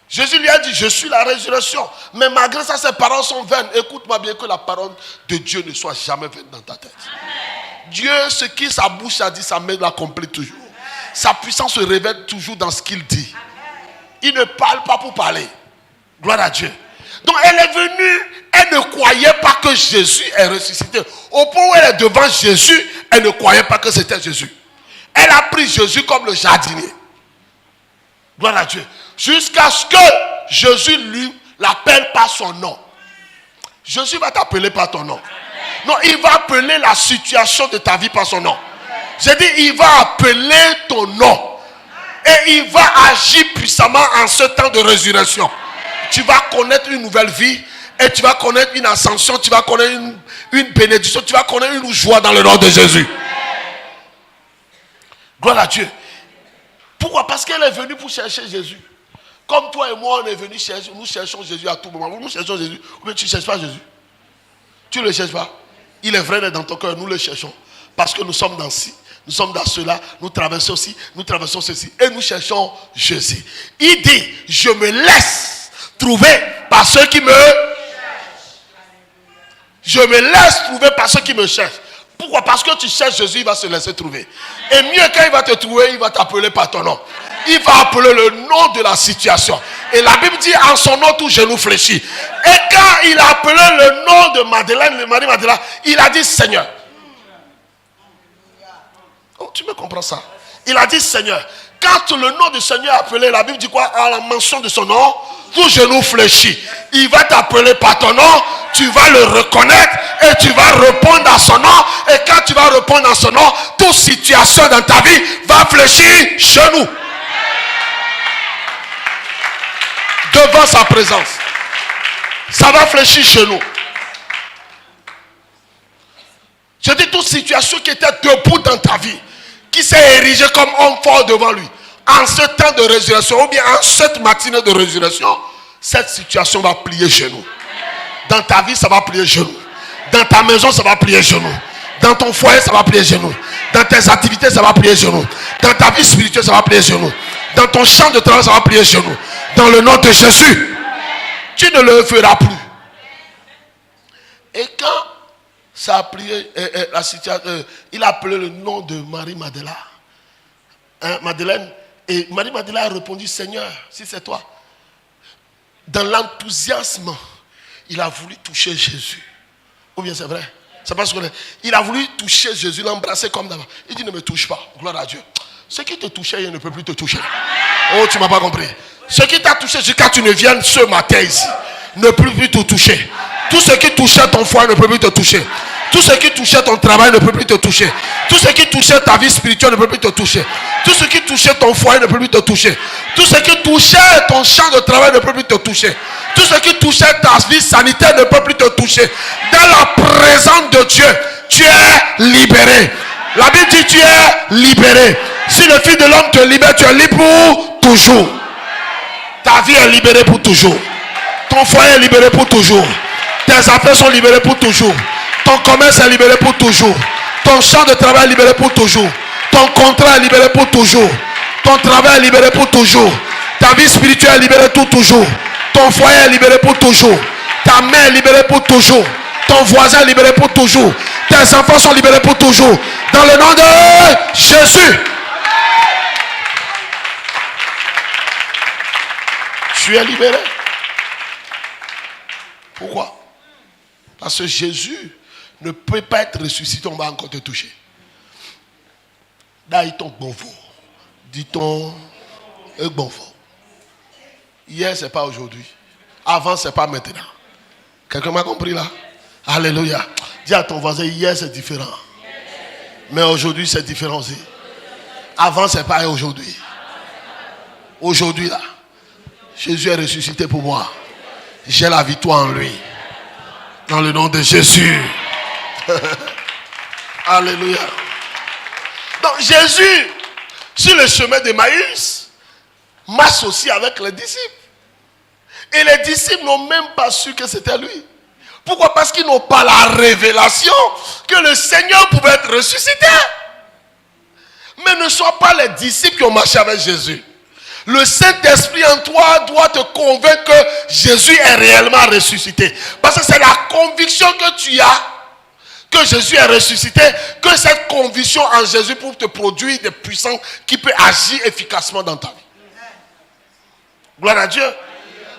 Jésus lui a dit, je suis la résurrection. Mais malgré ça, ses paroles sont vaines. Écoute-moi bien, que la parole de Dieu ne soit jamais vaine dans ta tête. Amen. Dieu, ce qui sa bouche a dit, sa main l'accomplit toujours. Amen. Sa puissance se révèle toujours dans ce qu'il dit. Amen. Il ne parle pas pour parler. Gloire à Dieu. Donc elle est venue, elle ne croyait pas que Jésus est ressuscité. Au point où elle est devant Jésus, elle ne croyait pas que c'était Jésus. Elle a pris Jésus comme le jardinier. Gloire à Dieu. Jusqu'à ce que Jésus lui l'appelle par son nom. Jésus va t'appeler par ton nom. Non, il va appeler la situation de ta vie par son nom. J'ai dit, il va appeler ton nom. Et il va agir puissamment en ce temps de résurrection. Tu vas connaître une nouvelle vie. Et tu vas connaître une ascension. Tu vas connaître une bénédiction. Tu vas connaître une joie dans le nom de Jésus. Gloire à Dieu. Pourquoi? Parce qu'elle est venue pour chercher Jésus. Comme toi et moi, on est venus chercher, nous cherchons Jésus à tout moment. Nous cherchons Jésus. Mais tu ne cherches pas Jésus. Tu ne le cherches pas. Il est vrai dans ton cœur, nous le cherchons. Parce que nous sommes dans ci, nous sommes dans cela, nous traversons ci, nous traversons ceci. Et nous cherchons Jésus. Il dit, je me laisse trouver par ceux qui me cherchent. Je me laisse trouver par ceux qui me cherchent. Pourquoi? Parce que tu cherches Jésus, il va se laisser trouver. Et mieux quand il va te trouver, il va t'appeler par ton nom. Il va appeler le nom de la situation. Et la Bible dit, en son nom, tout genou fléchit. Et quand il a appelé le nom de Madeleine, le mari Madeleine, il a dit Seigneur. Oh, tu me comprends ça? Il a dit Seigneur. Quand le nom du Seigneur est appelé, la Bible dit quoi? À la mention de son nom, tout genou fléchit. Il va t'appeler par ton nom, tu vas le reconnaître et tu vas répondre à son nom. Et quand tu vas répondre à son nom, toute situation dans ta vie va fléchir chez nous. Devant sa présence. Ça va fléchir chez nous. Je dis toute situation qui était debout dans ta vie, qui s'est érigée comme homme fort devant lui, en ce temps de résurrection, ou bien en cette matinée de résurrection, cette situation va plier chez nous. Dans ta vie, ça va plier chez nous. Dans ta maison, ça va plier chez nous. Dans ton foyer, ça va plier chez nous. Dans tes activités, ça va plier chez nous. Dans ta vie spirituelle, ça va plier chez nous. Dans ton champ de travail, ça va plier chez nous. Dans le nom de Jésus, tu ne le feras plus. Et quand ça a plié, la situation, il a appelé le nom de Marie-Madeleine. Madeleine. Et Marie-Madeleine a répondu, Seigneur, si c'est toi. Dans l'enthousiasme, il a voulu toucher Jésus. Ou bien c'est vrai? C'est parce qu'il a voulu toucher Jésus, l'embrasser comme d'abord. Il dit, ne me touche pas. Gloire à Dieu. Ce qui te touchait, il ne peut plus te toucher. Oh, tu ne m'as pas compris. Ce qui t'a touché jusqu'à tu ne viennes ce matin ici, ne peut plus te toucher. Tout ce qui touchait ton foie ne peut plus te toucher. Tout ce qui touchait ton travail ne peut plus te toucher. Tout ce qui touchait ta vie spirituelle ne peut plus te toucher. Tout ce qui touchait ton foyer ne peut plus te toucher. Tout ce qui touchait ton champ de travail ne peut plus te toucher. Tout ce qui touchait ta vie sanitaire ne peut plus te toucher. Dans la présence de Dieu, tu es libéré. La Bible dit tu es libéré. Si le Fils de l'homme te libère, tu es libre pour toujours. Ta vie est libérée pour toujours. Ton foyer est libéré pour toujours. Tes affaires sont libérées pour toujours. Ton commerce est libéré pour toujours. Ton champ de travail est libéré pour toujours. Ton contrat est libéré pour toujours. Ton travail est libéré pour toujours. Ta vie spirituelle est libérée pour toujours. Ton foyer est libéré pour toujours. Ta mère est libérée pour toujours. Ton voisin est libéré pour toujours. Tes enfants sont libérés pour toujours. Dans le nom de Jésus. Tu es libéré. Pourquoi? Parce que Jésus ne peut pas être ressuscité, on va encore te toucher. Dit-on bonjour. Dit-on bonjour. Hier, ce n'est pas aujourd'hui. Avant, ce n'est pas maintenant. Quelqu'un m'a compris là? Alléluia. Dis à ton voisin, hier c'est différent. Mais aujourd'hui c'est différent aussi. Avant c'est pareil aujourd'hui. Aujourd'hui là, Jésus est ressuscité pour moi. J'ai la victoire en lui. Dans le nom de Jésus. Alléluia. Donc Jésus, sur le chemin d'Emmaüs, marche aussi avec les disciples. Et les disciples n'ont même pas su que c'était lui. Pourquoi? Parce qu'ils n'ont pas la révélation que le Seigneur pouvait être ressuscité. Mais ne soient pas les disciples qui ont marché avec Jésus. Le Saint-Esprit en toi doit te convaincre que Jésus est réellement ressuscité. Parce que c'est la conviction que tu as que Jésus est ressuscité, que cette conviction en Jésus pour te produire des puissances qui peuvent agir efficacement dans ta vie. Gloire à Dieu.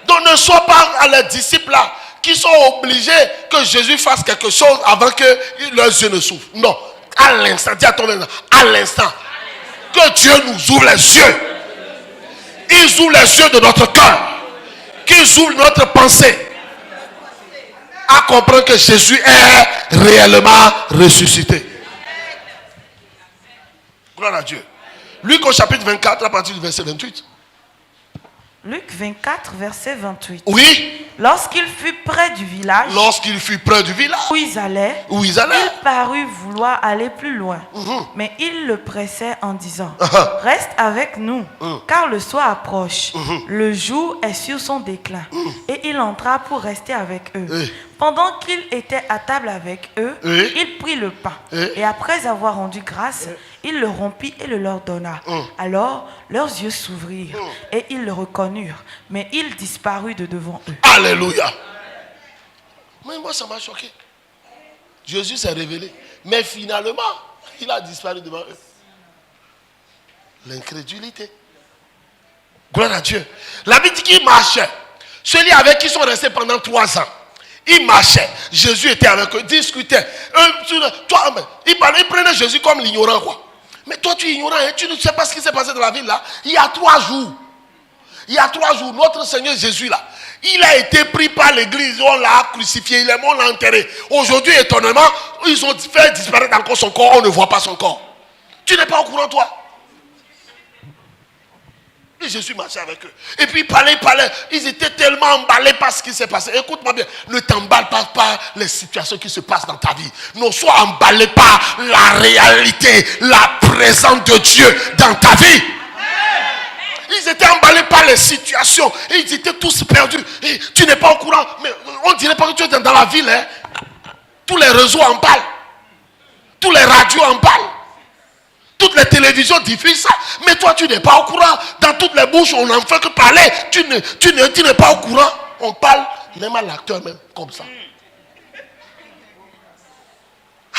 Donc ne sois pas à les disciples là qui sont obligés que Jésus fasse quelque chose avant que leurs yeux ne s'ouvrent. Non, à l'instant, dis à ton voisin, à l'instant, que Dieu nous ouvre les yeux. Il ouvre les yeux de notre cœur. Qu'il ouvre notre pensée. À comprendre que Jésus est réellement ressuscité. Gloire à Dieu. Luc au chapitre 24, à partir du verset 28. Luc 24, verset 28. Oui. Lorsqu'il fut près du village. Où ils allaient. Il parut vouloir aller plus loin. Mais il le pressait en disant, reste avec nous, car le soir approche. Le jour est sur son déclin. Et il entra pour rester avec eux. Pendant qu'il était à table avec eux, il prit le pain. Et après avoir rendu grâce, il le rompit et le leur donna. Alors leurs yeux s'ouvrirent et ils le reconnurent. Mais il disparut de devant eux. Alléluia. Mais moi ça m'a choqué. Jésus s'est révélé. Mais finalement, il a disparu devant eux. L'incrédulité. Gloire à Dieu. La Bible dit qu'il marchait. Celui avec qui ils sont restés pendant 3 ans. Ils marchaient. Jésus était avec eux, discutait. Il prenait Jésus comme l'ignorant, quoi. Mais toi, tu es ignorant, hein? Tu ne sais pas ce qui s'est passé dans la ville là. Il y a 3 jours. Notre Seigneur Jésus là, il a été pris par l'église, on l'a crucifié, on l'a enterré. Aujourd'hui, étonnamment, ils ont fait disparaître encore son corps, on ne voit pas son corps. Tu n'es pas au courant, toi? Et Jésus marchait avec eux. Et puis il parlait. Ils étaient tellement emballés par ce qui s'est passé. Écoute-moi bien, ne t'emballe pas par les situations qui se passent dans ta vie. Ne sois emballé par la réalité, la présence de Dieu dans ta vie. Ils étaient emballés par les situations. Et ils étaient tous perdus. Et tu n'es pas au courant. Mais on ne dirait pas que tu es dans la ville. Hein? Tous les réseaux en parlent. Tous les radios en parlent. Toutes les télévisions diffusent ça. Mais toi, tu n'es pas au courant. Dans toutes les bouches, on n'en fait que parler. Tu n'es pas au courant. On parle, même à l'acteur même, comme ça.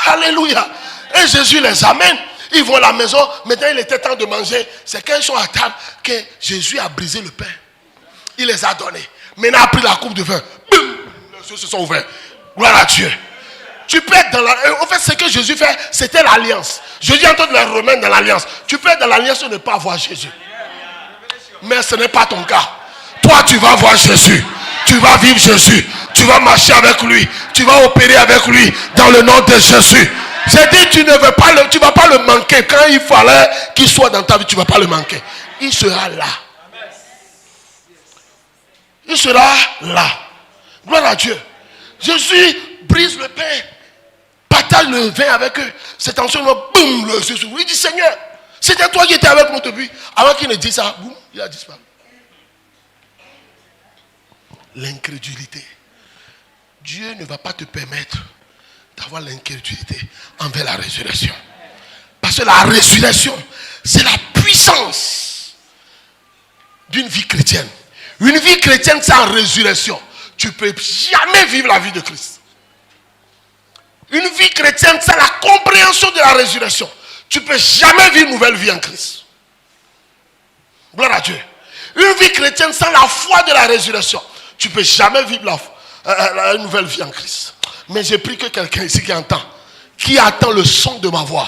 Alléluia. Et Jésus les amène. Ils vont à la maison. Maintenant, il était temps de manger. C'est quand ils sont à table que Jésus a brisé le pain. Il les a donnés. Maintenant, il a pris la coupe de vin. Boum, les yeux se sont ouverts. Gloire à Dieu. Tu peux être dans la... En fait, ce que Jésus fait, c'était l'alliance. Jésus est en train de les remettre dans l'alliance. Tu peux être dans l'alliance et ne pas voir Jésus. Mais ce n'est pas ton cas. Toi, tu vas voir Jésus. Tu vas vivre Jésus. Tu vas marcher avec lui. tu vas opérer avec lui dans le nom de Jésus. J'ai dit, tu ne vas pas le manquer. Quand il fallait qu'il soit dans ta vie, tu ne vas pas le manquer. Il sera là. Il sera là. Gloire à Dieu. Jésus brise le pain, partage le vin avec eux. C'est en ce moment, boum, le Jésus. Il dit, Seigneur, c'était toi qui étais avec moi depuis. Avant qu'il ne dise ça, boum, il a disparu. L'incrédulité. Dieu ne va pas te permettre d'avoir l'incrédulité envers la résurrection. Parce que la résurrection, c'est la puissance d'une vie chrétienne. Une vie chrétienne sans résurrection, tu ne peux jamais vivre la vie de Christ. Une vie chrétienne sans la compréhension de la résurrection, tu ne peux jamais vivre une nouvelle vie en Christ. Gloire à Dieu. Une vie chrétienne sans la foi de la résurrection, tu ne peux jamais vivre la nouvelle vie en Christ. Mais j'ai pris que quelqu'un ici qui attend le son de ma voix,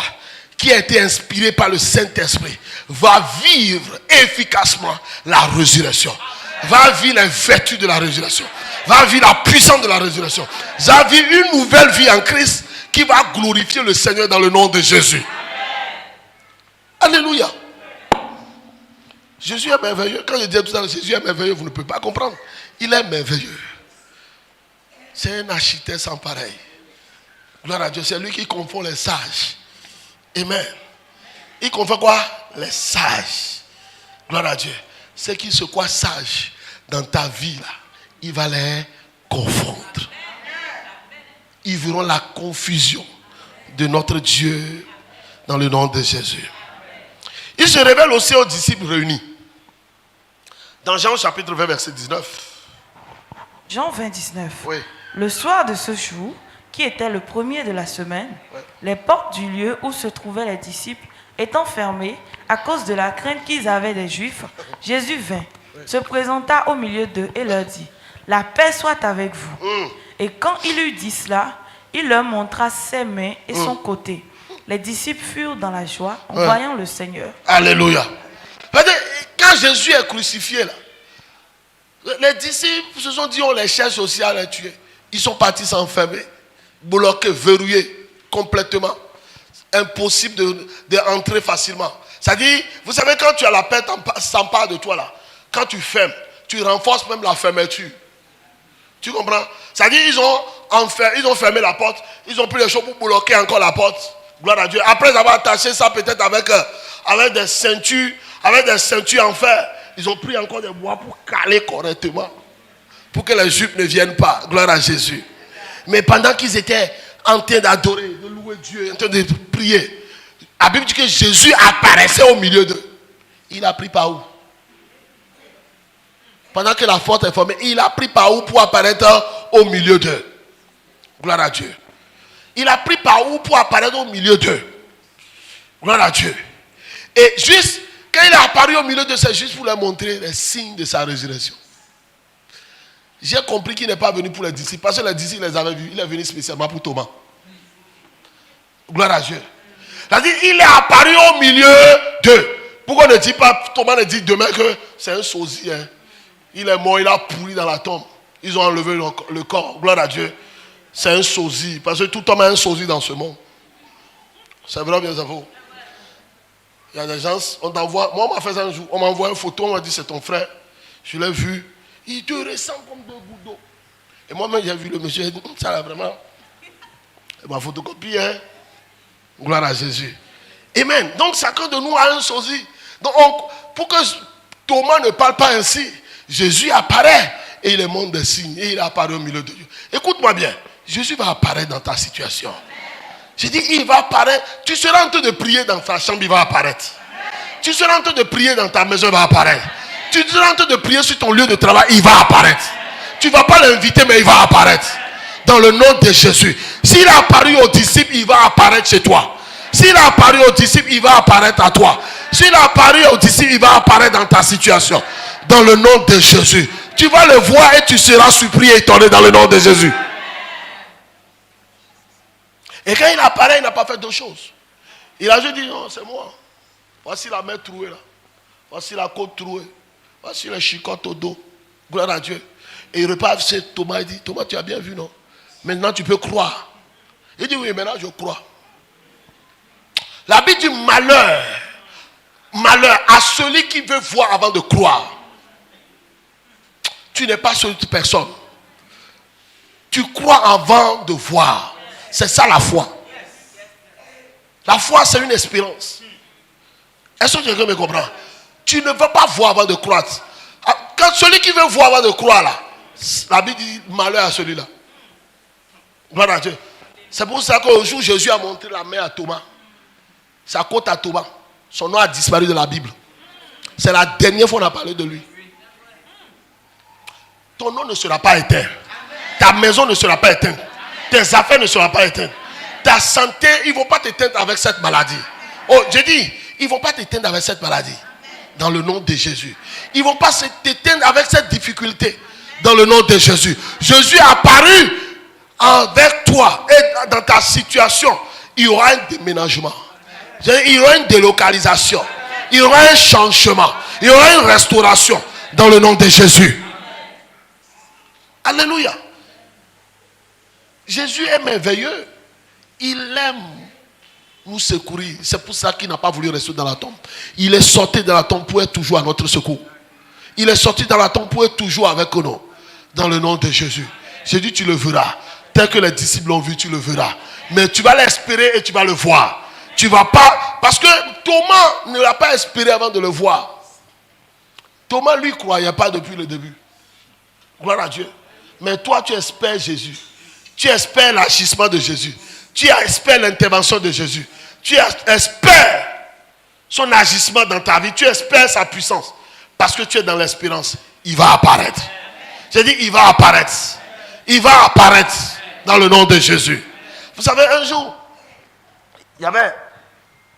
qui a été inspiré par le Saint-Esprit, va vivre efficacement la résurrection. Va vivre les vertus de la résurrection. Va vivre la puissance de la résurrection. Va vivre une nouvelle vie en Christ qui va glorifier le Seigneur dans le nom de Jésus. Alléluia. Jésus est merveilleux. Quand je dis tout à l'heure, Jésus est merveilleux, vous ne pouvez pas comprendre. Il est merveilleux. C'est un architecte sans pareil. Gloire à Dieu. C'est lui qui confond les sages. Amen. Il confond quoi? Les sages. Gloire à Dieu. Ceux qui se croient sages dans ta vie, là, il va les confondre. Ils verront la confusion de notre Dieu dans le nom de Jésus. Il se révèle aussi aux disciples réunis. Dans Jean chapitre 20, verset 19. Jean 20, 19. Oui. Le soir de ce jour, qui était le premier de la semaine, les portes du lieu où se trouvaient les disciples étant fermées à cause de la crainte qu'ils avaient des Juifs, Jésus vint, se présenta au milieu d'eux et leur dit, « La paix soit avec vous. » Et quand il eut dit cela, il leur montra ses mains et son côté. Les disciples furent dans la joie en voyant le Seigneur. Alléluia. Quand Jésus est crucifié, là, les disciples se sont dit, on les cherche aussi à les tuer. Ils sont partis s'enfermer, bloqués, verrouillés complètement. Impossible d'entrer facilement. C'est-à-dire, vous savez, quand tu as la paix s'empare de toi là, quand tu fermes, tu renforces même la fermeture. Tu comprends? C'est-à-dire, ils ont fermé la porte, ils ont pris les choses pour bloquer encore la porte. Gloire à Dieu. Après avoir attaché ça peut-être avec des ceintures en fer, ils ont pris encore des bois pour caler correctement. Pour que les Juifs ne viennent pas. Gloire à Jésus. Mais pendant qu'ils étaient en train d'adorer, de louer Dieu, en train de prier, la Bible dit que Jésus apparaissait au milieu d'eux. Il a pris par où? Pendant que la porte est fermée, il a pris par où pour apparaître au milieu d'eux? Gloire à Dieu. Il a pris par où pour apparaître au milieu d'eux? Gloire à Dieu. Et juste, quand il est apparu au milieu de ces, juste pour leur montrer les signes de sa résurrection. J'ai compris qu'il n'est pas venu pour les disciples, parce que les disciples les avaient vus. Il est venu spécialement pour Thomas. Gloire à Dieu. C'est-à-dire, il est apparu au milieu d'eux. Pourquoi ne dit pas, Thomas ne dit demain que c'est un sosie. Hein? Il est mort, il a pourri dans la tombe. Ils ont enlevé le corps. Gloire à Dieu. C'est un sosie. Parce que tout homme a un sosie dans ce monde. C'est vrai, bien sûr. Il y a des gens, on t'envoie. Moi, on m'a fait ça un jour. On m'a envoyé une photo, on m'a dit c'est ton frère. Je l'ai vu. Il te ressemble comme deux gouttes d'eau. Et moi-même, j'ai vu le monsieur. J'ai dit, ça là, vraiment. Il m'a photocopié. Hein? Gloire à Jésus. Amen. Donc, chacun de nous a un sosie. Donc, pour que Thomas ne parle pas ainsi, Jésus apparaît et il les montre des signes. Et il apparaît au milieu de Dieu. Écoute-moi bien. Jésus va apparaître dans ta situation. Je dis, il va apparaître. Tu seras en train de prier dans ta chambre, il va apparaître. Tu seras en train de prier dans ta maison, il va apparaître. Tu seras en train de prier sur ton lieu de travail, il va apparaître. Tu ne vas pas l'inviter, mais il va apparaître. Dans le nom de Jésus. S'il a apparu aux disciples, il va apparaître chez toi. S'il a apparu aux disciples, il va apparaître à toi. S'il a apparu aux disciples, il va apparaître dans ta situation. Dans le nom de Jésus. Tu vas le voir et tu seras surpris et étonné dans le nom de Jésus. Et quand il apparaît, il n'a pas fait d'autre chose. Il a juste dit, non, c'est moi. Voici la main trouée là. Voici la côte trouée. Voici le chicotte au dos. Gloire à Dieu. Et il repart chez Thomas et dit, Thomas, tu as bien vu, non? Maintenant, tu peux croire. Il dit, oui, maintenant, je crois. La Bible dit malheur. Malheur à celui qui veut voir avant de croire. Tu n'es pas cette personne. Tu crois avant de voir. C'est ça la foi. La foi, c'est une espérance. Est-ce que quelqu'un me comprend? Tu ne veux pas voir avant de croire. Quand celui qui veut voir avant de croire, là, la Bible dit malheur à celui-là. Gloire à Dieu. C'est pour ça qu'au jour où Jésus a montré la main à Thomas, sa côte à Thomas, son nom a disparu de la Bible. C'est la dernière fois qu'on a parlé de lui. Ton nom ne sera pas éteint. Ta maison ne sera pas éteinte. Tes affaires ne seront pas éteintes. Ta santé, ils ne vont pas t'éteindre avec cette maladie. Oh, j'ai dit, ils ne vont pas t'éteindre avec cette maladie. Dans le nom de Jésus. Ils ne vont pas t'éteindre avec cette difficulté. Dans le nom de Jésus. Jésus est apparu avec toi. Et dans ta situation, il y aura un déménagement. Il y aura une délocalisation. Il y aura un changement. Il y aura une restauration. Dans le nom de Jésus. Alléluia. Jésus est merveilleux. Il aime nous secourir. C'est pour ça qu'il n'a pas voulu rester dans la tombe. Il est sorti de la tombe pour être toujours à notre secours. Il est sorti dans la tombe pour être toujours avec nous. Dans le nom de Jésus. J'ai dit tu le verras. Tel que les disciples l'ont vu, tu le verras. Mais tu vas l'espérer et tu vas le voir. Tu vas pas... Parce que Thomas ne l'a pas espéré avant de le voir. Thomas lui croyait pas depuis le début. Gloire à Dieu. Mais toi tu espères Jésus. Tu espères l'agissement de Jésus. Tu espères l'intervention de Jésus. Tu espères son agissement dans ta vie. Tu espères sa puissance. Parce que tu es dans l'espérance. Il va apparaître. J'ai dit, il va apparaître. Il va apparaître dans le nom de Jésus. Vous savez, un jour,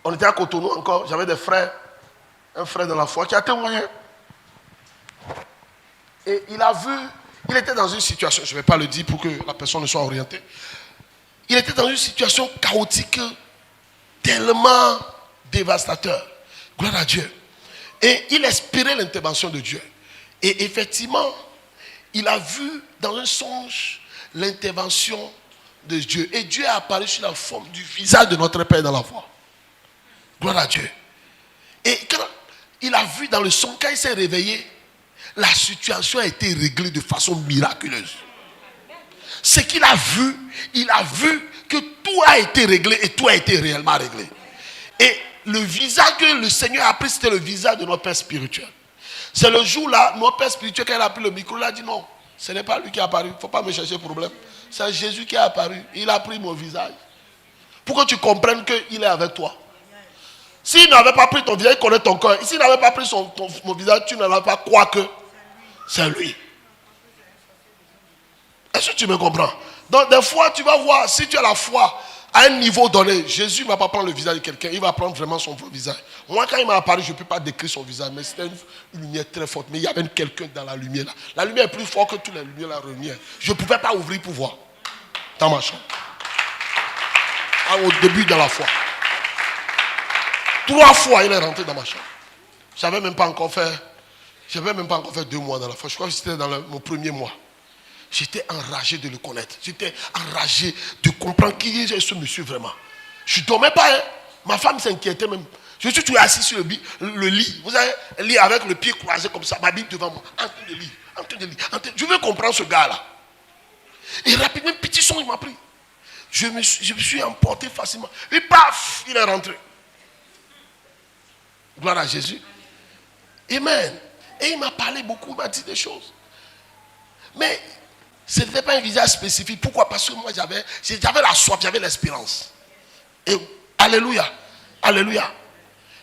on était à Cotonou encore, j'avais des frères, un frère de la foi qui a témoigné. Et il était dans une situation, je ne vais pas le dire pour que la personne ne soit orientée. Il était dans une situation chaotique, tellement dévastateur. Gloire à Dieu. Et il espérait l'intervention de Dieu. Et effectivement, il a vu dans un songe l'intervention de Dieu. Et Dieu est apparu sur la forme du visage de notre Père dans la foi. Gloire à Dieu. Et quand il a vu dans le songe, quand il s'est réveillé, la situation a été réglée de façon miraculeuse. Ce qu'il a vu, il a vu que tout a été réglé et tout a été réellement réglé. Et le visage que le Seigneur a pris, c'était le visage de notre Père spirituel. C'est le jour-là, notre Père spirituel, quand il a pris le micro, il a dit non, ce n'est pas lui qui est apparu, il ne faut pas me chercher problème. C'est Jésus qui est apparu. Il a pris mon visage. Pour que tu comprennes qu'il est avec toi. S'il n'avait pas pris ton visage, il connaît ton cœur. S'il n'avait pas pris mon visage, tu n'allais pas croire que c'est lui. Est-ce que tu me comprends? Donc des fois, tu vas voir, si tu as la foi à un niveau donné, Jésus ne va pas prendre le visage de quelqu'un, il va prendre vraiment son visage. Moi, quand il m'a apparu, je ne peux pas décrire son visage, mais c'était une lumière très forte. Mais il y avait quelqu'un dans la lumière là. La lumière est plus forte que toutes les lumières là réunies. Je ne pouvais pas ouvrir pour voir. Dans ma chambre. Au début de la foi. 3 fois, il est rentré dans ma chambre. Je n'avais même pas encore fait 2 mois dans la foi. Je crois que c'était dans mon premier mois. J'étais enragé de le connaître. J'étais enragé de comprendre qui est ce monsieur vraiment. Je ne dormais pas. Hein. Ma femme s'inquiétait même. Je suis toujours assis sur le lit. Vous savez, le lit avec le pied croisé comme ça. Ma Bible devant moi. En train de lire. Je veux comprendre ce gars-là. Et rapidement, un petit son, il m'a pris. Je me suis emporté facilement. Et paf, il est rentré. Gloire à Jésus. Amen. Et il m'a parlé beaucoup, il m'a dit des choses. Mais ce n'était pas un visage spécifique. Pourquoi? Parce que moi, j'avais la soif, j'avais l'espérance. Et alléluia. Alléluia.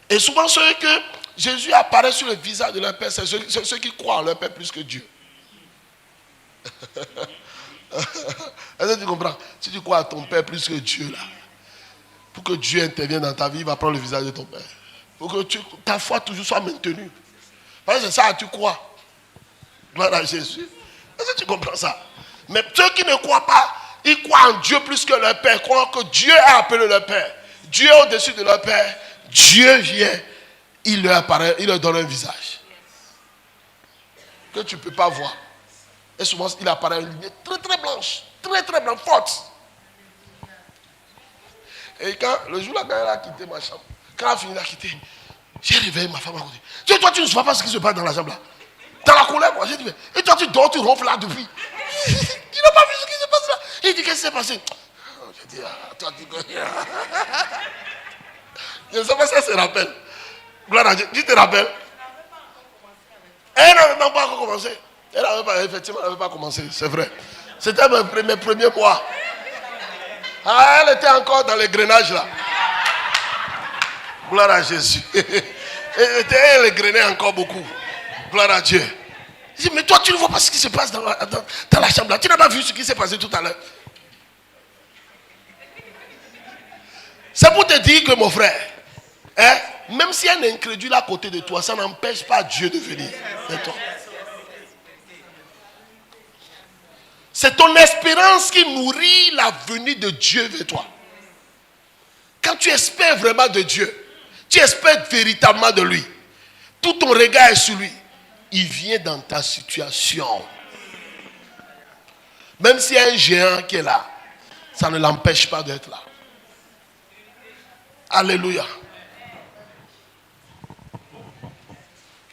Et souvent, ceux que Jésus apparaît sur le visage de leur Père, c'est ceux qui croient en leur Père plus que Dieu. Est-ce que tu comprends? Si tu crois à ton Père plus que Dieu, là, pour que Dieu intervienne dans ta vie, il va prendre le visage de ton Père. Pour que ta foi toujours soit maintenue. Parce que c'est ça que tu crois. Gloire à Jésus. Est-ce que tu comprends ça? Mais ceux qui ne croient pas, ils croient en Dieu plus que leur Père. Ils croient que Dieu a appelé leur Père. Dieu est au-dessus de leur Père. Dieu vient. Il leur apparaît, il leur donne un visage. Que tu ne peux pas voir. Et souvent, il apparaît une lumière très très blanche. très très blanche, forte. Et quand le jour là, quand elle a quitté ma chambre, quand elle a fini de quitter, j'ai réveillé ma femme à côté. J'ai dit, toi tu ne vois pas ce qui se passe dans la chambre là. Dans la colère quoi. J'ai dit, et toi tu dors, tu ronfles là depuis. Tu n'as pas vu ce qui se passe là. Il dit, qu'est-ce qui s'est passé? J'ai dit, toi tu connais. Je ne sais pas si elle se rappelle. Gloire à Dieu. Tu te rappelles? Elle n'avait même pas encore commencé. Elle n'avait pas, effectivement, elle n'avait pas commencé, c'est vrai. C'était mes premiers mois. Ah, elle était encore dans les grenages là. Gloire à Jésus. Elle les grenait encore beaucoup. Gloire à Dieu. Je dis, mais toi, tu ne vois pas ce qui se passe dans la chambre là. Tu n'as pas vu ce qui s'est passé tout à l'heure. C'est pour te dire que mon frère, hein, même si un incrédule à côté de toi, ça n'empêche pas Dieu de venir vers toi. C'est ton espérance qui nourrit la venue de Dieu vers toi. Quand tu espères vraiment de Dieu, tu espères véritablement de lui, tout ton regard est sur lui. Il vient dans ta situation. Même s'il y a un géant qui est là, ça ne l'empêche pas d'être là. Alléluia.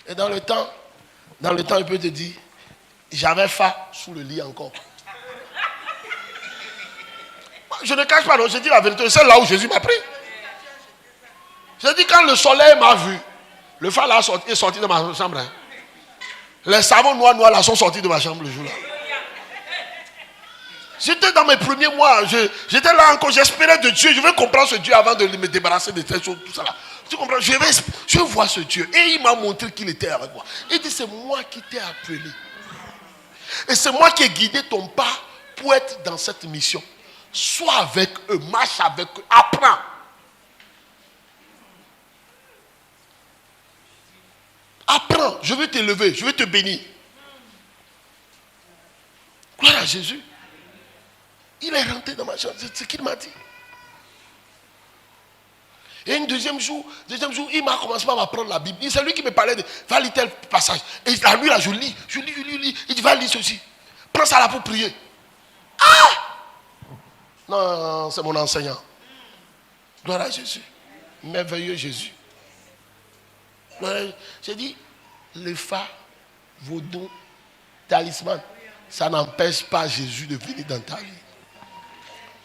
Et dans le temps, il peut te dire, j'avais faim sous le lit encore. Je ne cache pas, non, je dis la vérité, c'est là où Jésus m'a pris. Je dis, quand le soleil m'a vu, le phare là est sorti de ma chambre. Hein. Les savons noirs là sont sortis de ma chambre le jour-là. J'étais dans mes premiers mois, j'étais là encore, j'espérais de Dieu, je veux comprendre ce Dieu avant de me débarrasser de ces choses, tout ça là. Tu comprends? Je veux voir ce Dieu. Et il m'a montré qu'il était avec moi. Il dit, c'est moi qui t'ai appelé. Et c'est moi qui ai guidé ton pas pour être dans cette mission. Sois avec eux, marche avec eux, apprends. Apprends, je veux t'élever, je veux te bénir. Gloire à Jésus. Il est rentré dans ma chambre, c'est ce qu'il m'a dit. Et un deuxième jour, il m'a commencé à m'apprendre la Bible. C'est lui qui me parlait de, va lire tel passage. Et la nuit là, je lis. Il dit, va lire ceci. Prends ça là pour prier. Ah! Non, c'est mon enseignant. Gloire à Jésus. Merveilleux Jésus. J'ai dit, le phare, vaudou, talisman, ça n'empêche pas Jésus de venir dans ta vie.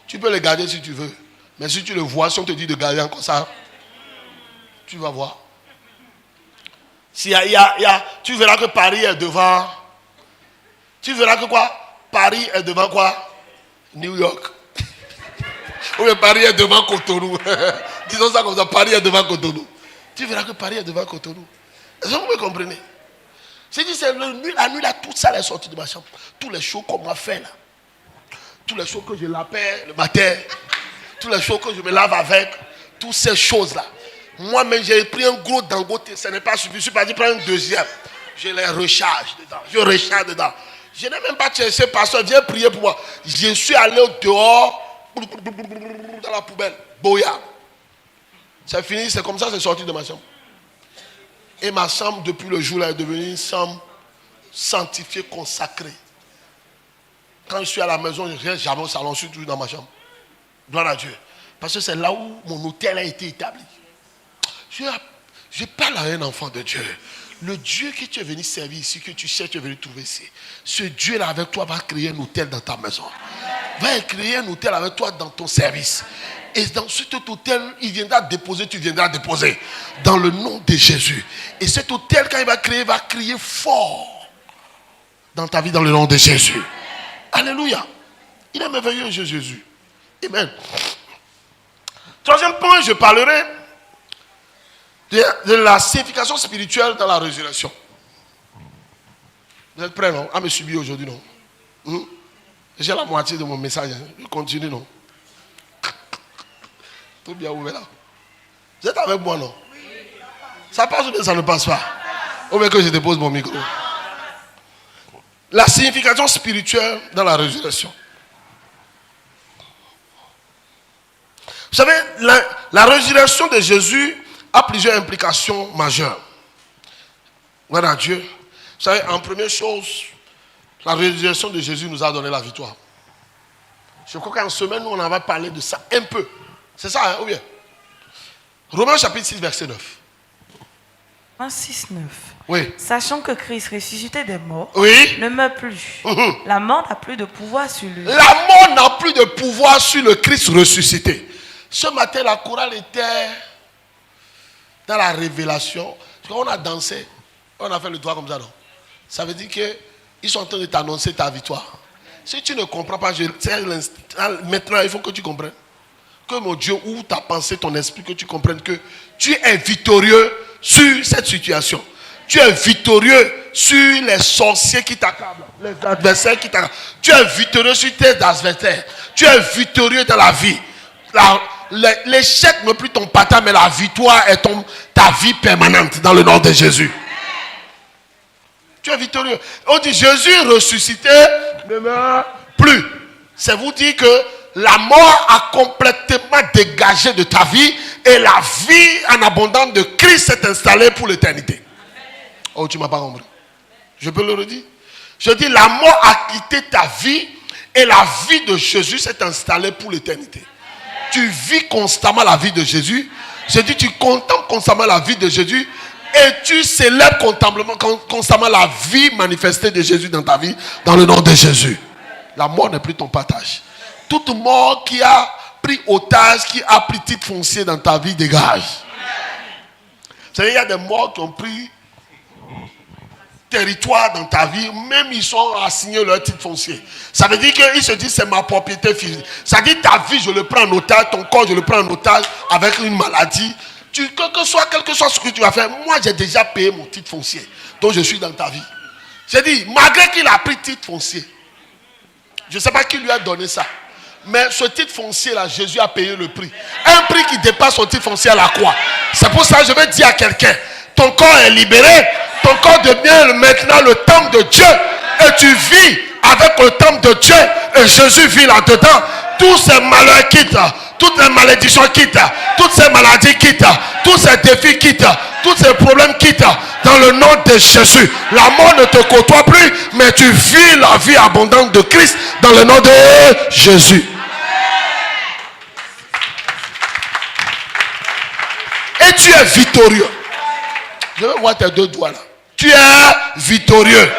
Tu peux le garder si tu veux. Mais si tu le vois, si on te dit de garder encore ça, tu vas voir. Tu verras que Paris est devant. Tu verras que quoi? Paris est devant quoi? New York. Ou bien Paris est devant Cotonou. Disons ça comme ça, Paris est devant Cotonou. Tu verras que Paris est devant Cotonou. Est-ce que vous me comprenez? C'est dit, c'est la nuit là, tout ça est sorti de ma chambre. Tous les shows qu'on m'a fait là. Tous les shows que je lapais le matin. Tous les shows que je me lave avec. Toutes ces choses là. Moi-même, j'ai pris un gros dangote. Ce n'est pas suffisant. Je suis parti prendre un deuxième. Je les recharge dedans. Je recharge dedans. Je n'ai même pas cherché, pasteur, viens prier pour moi. Je suis allé au dehors, dans la poubelle. Boya. C'est fini, c'est comme ça, c'est sorti de ma chambre. Et ma chambre, depuis le jour-là, est devenue une chambre sanctifiée, consacrée. Quand je suis à la maison, je ne reste jamais au salon, je suis toujours dans ma chambre. Gloire à Dieu. Parce que c'est là où mon hôtel a été établi. Je parle à un enfant de Dieu. Le Dieu que tu es venu servir ici, que tu sais, tu es venu trouver ici. Ce Dieu-là avec toi va créer un hôtel dans ta maison. Va créer un hôtel avec toi dans ton service. Et dans cet hôtel, il viendra déposer, tu viendras déposer. Dans le nom de Jésus. Et cet hôtel, quand il va crier fort dans ta vie, dans le nom de Jésus. Alléluia. Il est merveilleux, Jésus. Amen. Troisième point, je parlerai de la signification spirituelle dans la résurrection. Vous êtes prêts, non? À me subir aujourd'hui, non? J'ai la moitié de mon message. Hein. Je continue, non? Tout bien ouvert là. Vous êtes avec moi, non? Ça passe ou bien ça ne passe pas? Ou bien que je dépose mon micro. La signification spirituelle dans la résurrection. Vous savez, la résurrection de Jésus a plusieurs implications majeures. Voilà Dieu. Vous savez, en première chose, la résurrection de Jésus nous a donné la victoire. Je crois qu'en semaine, nous, on en va parler de ça un peu. C'est ça, hein, ou bien? Romains chapitre 6, verset 9. Romains 6, 9. Oui. Sachant que Christ ressuscité des morts ne meurt plus. La mort n'a plus de pouvoir sur lui. La mort n'a plus de pouvoir sur le Christ ressuscité. Ce matin, la chorale était dans la révélation. Quand on a dansé, on a fait le doigt comme ça, non? Ça veut dire qu'ils sont en train de t'annoncer ta victoire. Si tu ne comprends pas, maintenant il faut que tu comprennes. Que mon Dieu ouvre ta pensée, ton esprit, que tu comprennes que tu es victorieux sur cette situation. Tu es victorieux sur les sorciers qui t'accablent, les adversaires qui t'accablent. Tu es victorieux sur tes adversaires. Tu es victorieux dans la vie. L'échec n'est plus ton patin, mais la victoire est ta vie permanente dans le nom de Jésus. Tu es victorieux. On dit Jésus ressuscité ne meurt plus. C'est vous dire que la mort a complètement dégagé de ta vie et la vie en abondance de Christ s'est installée pour l'éternité. Oh, tu ne m'as pas compris. Je peux le redire. Je dis la mort a quitté ta vie et la vie de Jésus s'est installée pour l'éternité. Tu vis constamment la vie de Jésus. Je dis tu contemples constamment la vie de Jésus. Et tu célèbres constamment la vie manifestée de Jésus dans ta vie, dans le nom de Jésus. La mort n'est plus ton partage. Toute mort qui a pris otage, qui a pris titre foncier dans ta vie, dégage. Vous savez, il y a des morts qui ont pris territoire dans ta vie, même ils sont assignés leur titre foncier. Ça veut dire qu'ils se disent c'est ma propriété physique. Ça veut dire ta vie, je le prends en otage, ton corps, je le prends en otage avec une maladie. Quel que soit ce que tu vas faire, moi j'ai déjà payé mon titre foncier. Donc je suis dans ta vie. J'ai dit, malgré qu'il a pris titre foncier, je ne sais pas qui lui a donné ça. Mais ce titre foncier là, Jésus a payé le prix. Un prix qui dépasse son titre foncier à la croix. C'est pour ça que je vais dire à quelqu'un, ton corps est libéré, ton corps devient maintenant le temple de Dieu. Et tu vis avec le temple de Dieu. Et Jésus vit là-dedans. Tous ces malheurs quittent. Toutes les malédictions quittent, toutes ces maladies quittent, tous ces défis quittent, tous ces problèmes quittent. Dans le nom de Jésus, la mort ne te côtoie plus, mais tu vis la vie abondante de Christ dans le nom de Jésus. Et tu es victorieux. Je veux voir tes deux doigts là. Tu es victorieux.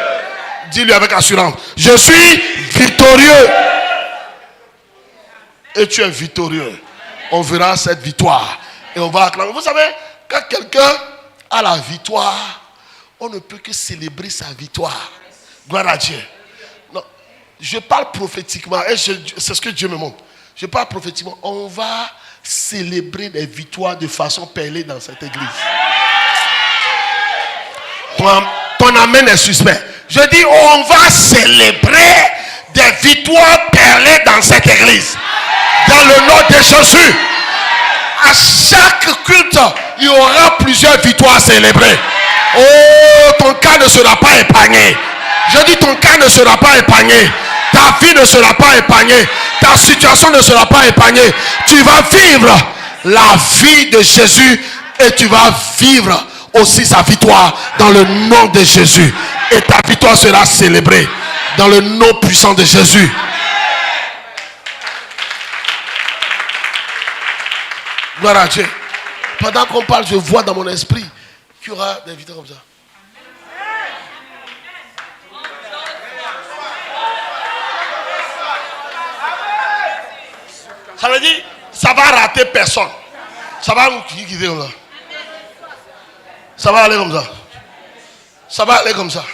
Dis-lui avec assurance. Je suis victorieux. Et tu es victorieux. On verra cette victoire. Et on va acclamer. Vous savez, quand quelqu'un a la victoire, on ne peut que célébrer sa victoire. Gloire à Dieu. Non, je parle prophétiquement. Et c'est ce que Dieu me montre. Je parle prophétiquement. On va célébrer les victoires de façon perlée dans cette église. Ton amen est suspect. Je dis, on va célébrer des victoires perlées dans cette église. Dans le nom de Jésus. À chaque culte, il y aura plusieurs victoires à célébrer. Oh, ton cas ne sera pas épargné. Je dis, ton cas ne sera pas épargné. Ta vie ne sera pas épargnée. Ta situation ne sera pas épargnée. Tu vas vivre la vie de Jésus et tu vas vivre aussi sa victoire dans le nom de Jésus. Et ta victoire sera célébrée dans le nom puissant de Jésus. Gloire à Dieu. Pendant qu'on parle, je vois dans mon esprit qu'il y aura des victoires comme ça. Ça veut dire, ça va rater personne. Ça va nous quitter comme ça. Ça va aller comme ça. Ça va aller comme ça.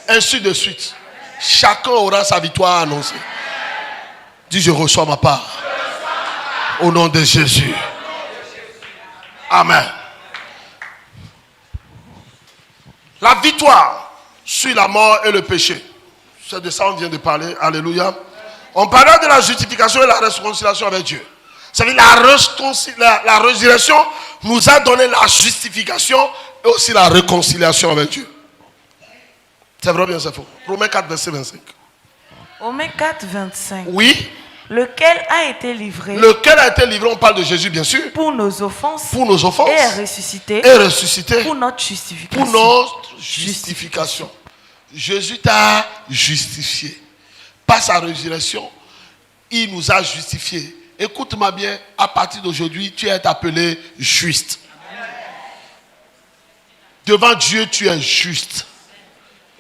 Ainsi de suite. Chacun aura sa victoire annoncée. Dis, je reçois ma part. Au nom de Jésus. Amen. La victoire sur la mort et le péché. C'est de ça qu'on vient de parler. Alléluia. On parle de la justification et la réconciliation avec Dieu. Ça veut dire la résurrection nous a donné la justification et aussi la réconciliation avec Dieu. C'est vrai ou bien c'est faux? Romains 4, verset 25. Romains 4, 25. Oui. Lequel a été livré. Lequel a été livré, on parle de Jésus bien sûr. Pour nos offenses. Pour nos offenses. Et est ressuscité. Et ressuscité. Pour notre justification. Pour notre justification. Jésus t'a justifié. Par sa résurrection, il nous a justifiés. Écoute-moi bien, à partir d'aujourd'hui, tu es appelé juste. Devant Dieu, tu es juste.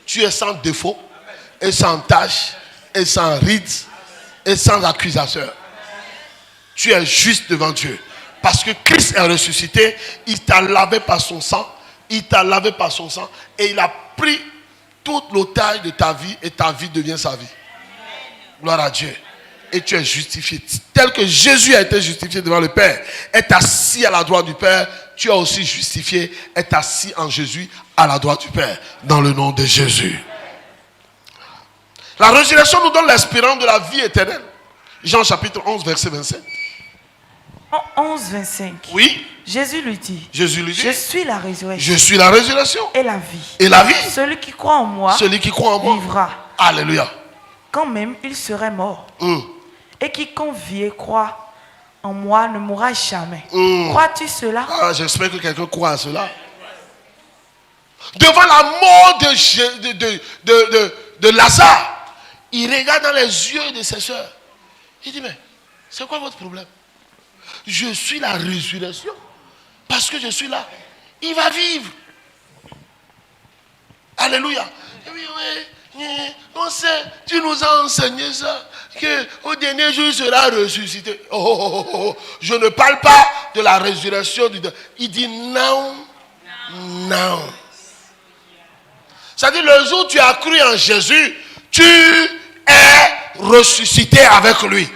Tu es sans défaut, et sans tache, et sans ride, et sans accusateur. Tu es juste devant Dieu. Parce que Christ est ressuscité, il t'a lavé par son sang, il t'a lavé par son sang, et il a pris toute l'otage de ta vie, et ta vie devient sa vie. Gloire à Dieu. Et tu es justifié. Tel que Jésus a été justifié devant le Père, est assis à la droite du Père, tu es aussi justifié, est assis en Jésus à la droite du Père, dans le nom de Jésus. La résurrection nous donne l'espérance de la vie éternelle. Jean chapitre 11, verset 25. En 11, 25. Oui. Jésus lui dit. Je suis la résurrection. Je suis la résurrection. Et la vie. Et la vie. Celui qui croit en moi. Vivra. Alléluia. Quand même il serait mort. Et quiconque vit et croit en moi ne mourra jamais. Crois-tu cela? J'espère que quelqu'un croit à cela. Devant la mort de Lazare, il regarde dans les yeux de ses soeurs. Il dit, mais c'est quoi votre problème? Je suis la résurrection. Parce que je suis là. Il va vivre. Alléluia. Oui, on sait, tu nous as enseigné ça. Qu'au dernier jour, il sera ressuscité. Je ne parle pas de la résurrection. Il dit now. C'est-à-dire, le jour où tu as cru en Jésus, tu es ressuscité avec lui.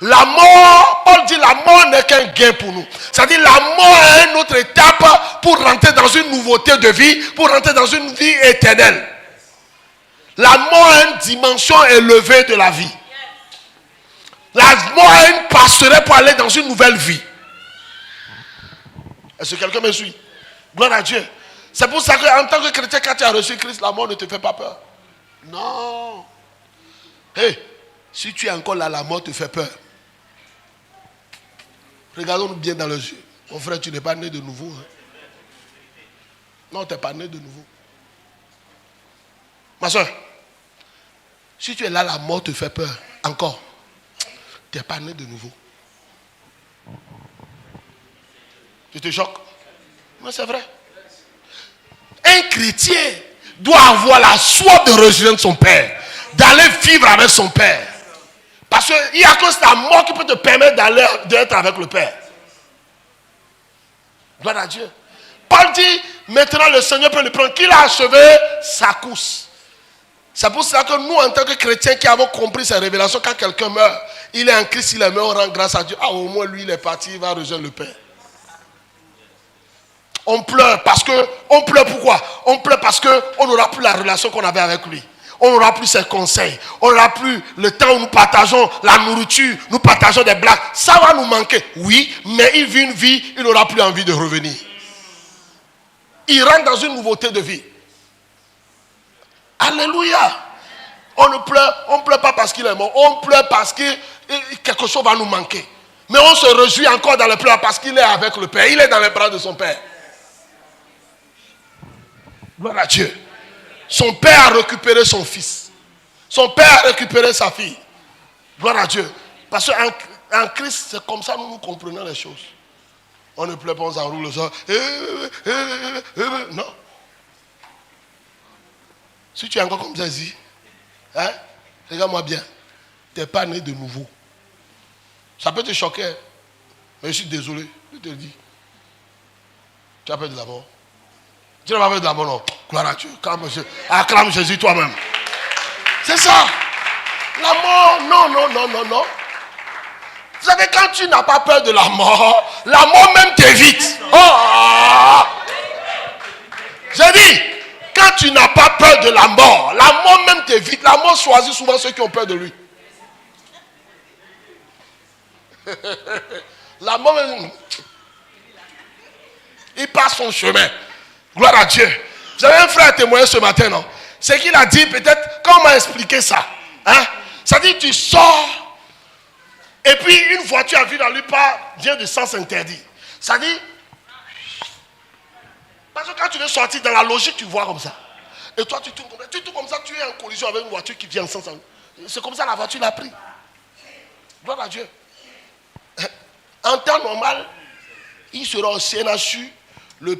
La mort, Paul dit, la mort n'est qu'un gain pour nous. C'est-à-dire, la mort est une autre étape pour rentrer dans une nouveauté de vie, pour rentrer dans une vie éternelle. La mort est une dimension élevée de la vie. La mort est une passerelle pour aller dans une nouvelle vie. Est-ce que quelqu'un me suit? Gloire à Dieu. C'est pour ça qu'en tant que chrétien, quand tu as reçu Christ, la mort ne te fait pas peur. Non. Hey, si tu es encore là, la mort te fait peur. Regardons-nous bien dans les yeux. Mon frère, tu n'es pas né de nouveau. Hein? Non, tu n'es pas né de nouveau. Ma soeur, si tu es là, la mort te fait peur. Encore. Tu n'es pas né de nouveau. Tu te choques? Mais c'est vrai. Un chrétien doit avoir la soif de rejoindre son Père, d'aller vivre avec son Père. Parce qu'il y a que la mort qui peut te permettre d'être avec le Père. Gloire à Dieu. Paul dit, maintenant le Seigneur peut le prendre, qu'il a achevé sa course. C'est pour ça que nous, en tant que chrétiens qui avons compris ces révélations, quand quelqu'un meurt, il est en Christ, il est mort, on rend grâce à Dieu. Ah, au moins lui, il est parti, il va rejoindre le Père. On pleure parce que, on pleure pourquoi? On pleure parce qu'on n'aura plus la relation qu'on avait avec lui. On n'aura plus ses conseils. On n'aura plus le temps où nous partageons la nourriture, nous partageons des blagues. Ça va nous manquer, oui, mais il vit une vie, il n'aura plus envie de revenir. Il rentre dans une nouveauté de vie. Alléluia. On ne pleure pas parce qu'il est mort. On pleure parce que quelque chose va nous manquer. Mais on se réjouit encore dans les pleurs parce qu'il est avec le Père. Il est dans les bras de son Père. Gloire à Dieu. Son père a récupéré son fils. Son père a récupéré sa fille. Gloire à Dieu. Parce qu'en Christ, c'est comme ça que nous comprenons les choses. On ne pleure pas, on s'enroule le sang. Non. Si tu es encore comme ça ici, hein, regarde-moi bien. Tu n'es pas né de nouveau. Ça peut te choquer. Mais je suis désolé. Je te le dis. Tu as peur de la mort. Tu n'as pas peur de la mort, non. Gloire à Dieu. Acclame Jésus toi-même. C'est ça. La mort, non. Vous savez, quand tu n'as pas peur de la mort même t'évite. Oh! J'ai dit, quand tu n'as pas peur de la mort même t'évite. La mort choisit souvent ceux qui ont peur de lui. La mort même, il passe son chemin. Gloire à Dieu. Vous avez un frère témoigné ce matin, non? C'est qu'il a dit, peut-être, quand on m'a expliqué ça, hein? Ça dit, tu sors, et puis une voiture à vue dans lui vient de sens interdit. Ça dit, parce que quand tu veux sortir dans la logique, tu vois comme ça. Et toi, tu tournes comme ça, tu es en collision avec une voiture qui vient en sens interdit. C'est comme ça la voiture l'a pris. Gloire à Dieu. En temps normal, il sera au CNHU, le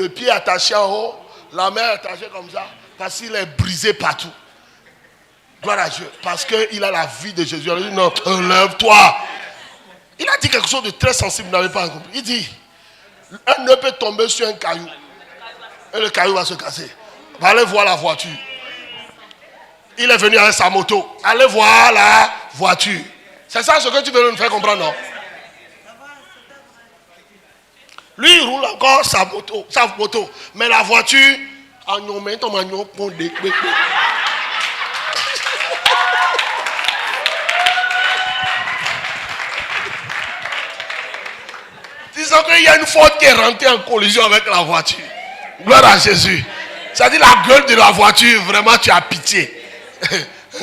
pied attaché en haut, la main attachée comme ça, parce qu'il est brisé partout. Gloire à Dieu. Parce qu'il a la vie de Jésus. Il dit non, lève-toi. Il a dit quelque chose de très sensible, vous n'avez pas compris. Il dit, un nœud peut tomber sur un caillou. Et le caillou va se casser. Allez voir la voiture. Il est venu avec sa moto. Allez voir la voiture. C'est ça ce que tu veux nous faire comprendre, non? Lui, il roule encore sa moto. Mais la voiture, disons qu'il y a une faute qui est rentrée en collision avec la voiture. Gloire à Jésus. C'est-à-dire la gueule de la voiture, vraiment tu as pitié.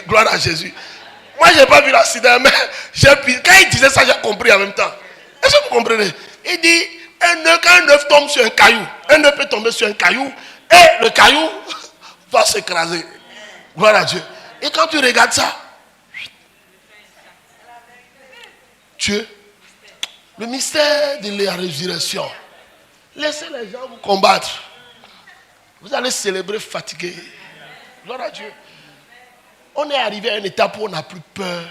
Gloire à Jésus. Moi, je n'ai pas vu l'accident, mais quand il disait ça, j'ai compris en même temps. Est-ce que vous comprenez? Il dit, quand un œuf tombe sur un caillou, un œuf peut tomber sur un caillou, et le caillou va s'écraser. Gloire à Dieu. Et quand tu regardes ça, Dieu, le mystère de la résurrection, laissez les gens vous combattre. Vous allez célébrer fatigué. Gloire à Dieu. On est arrivé à une étape où on n'a plus peur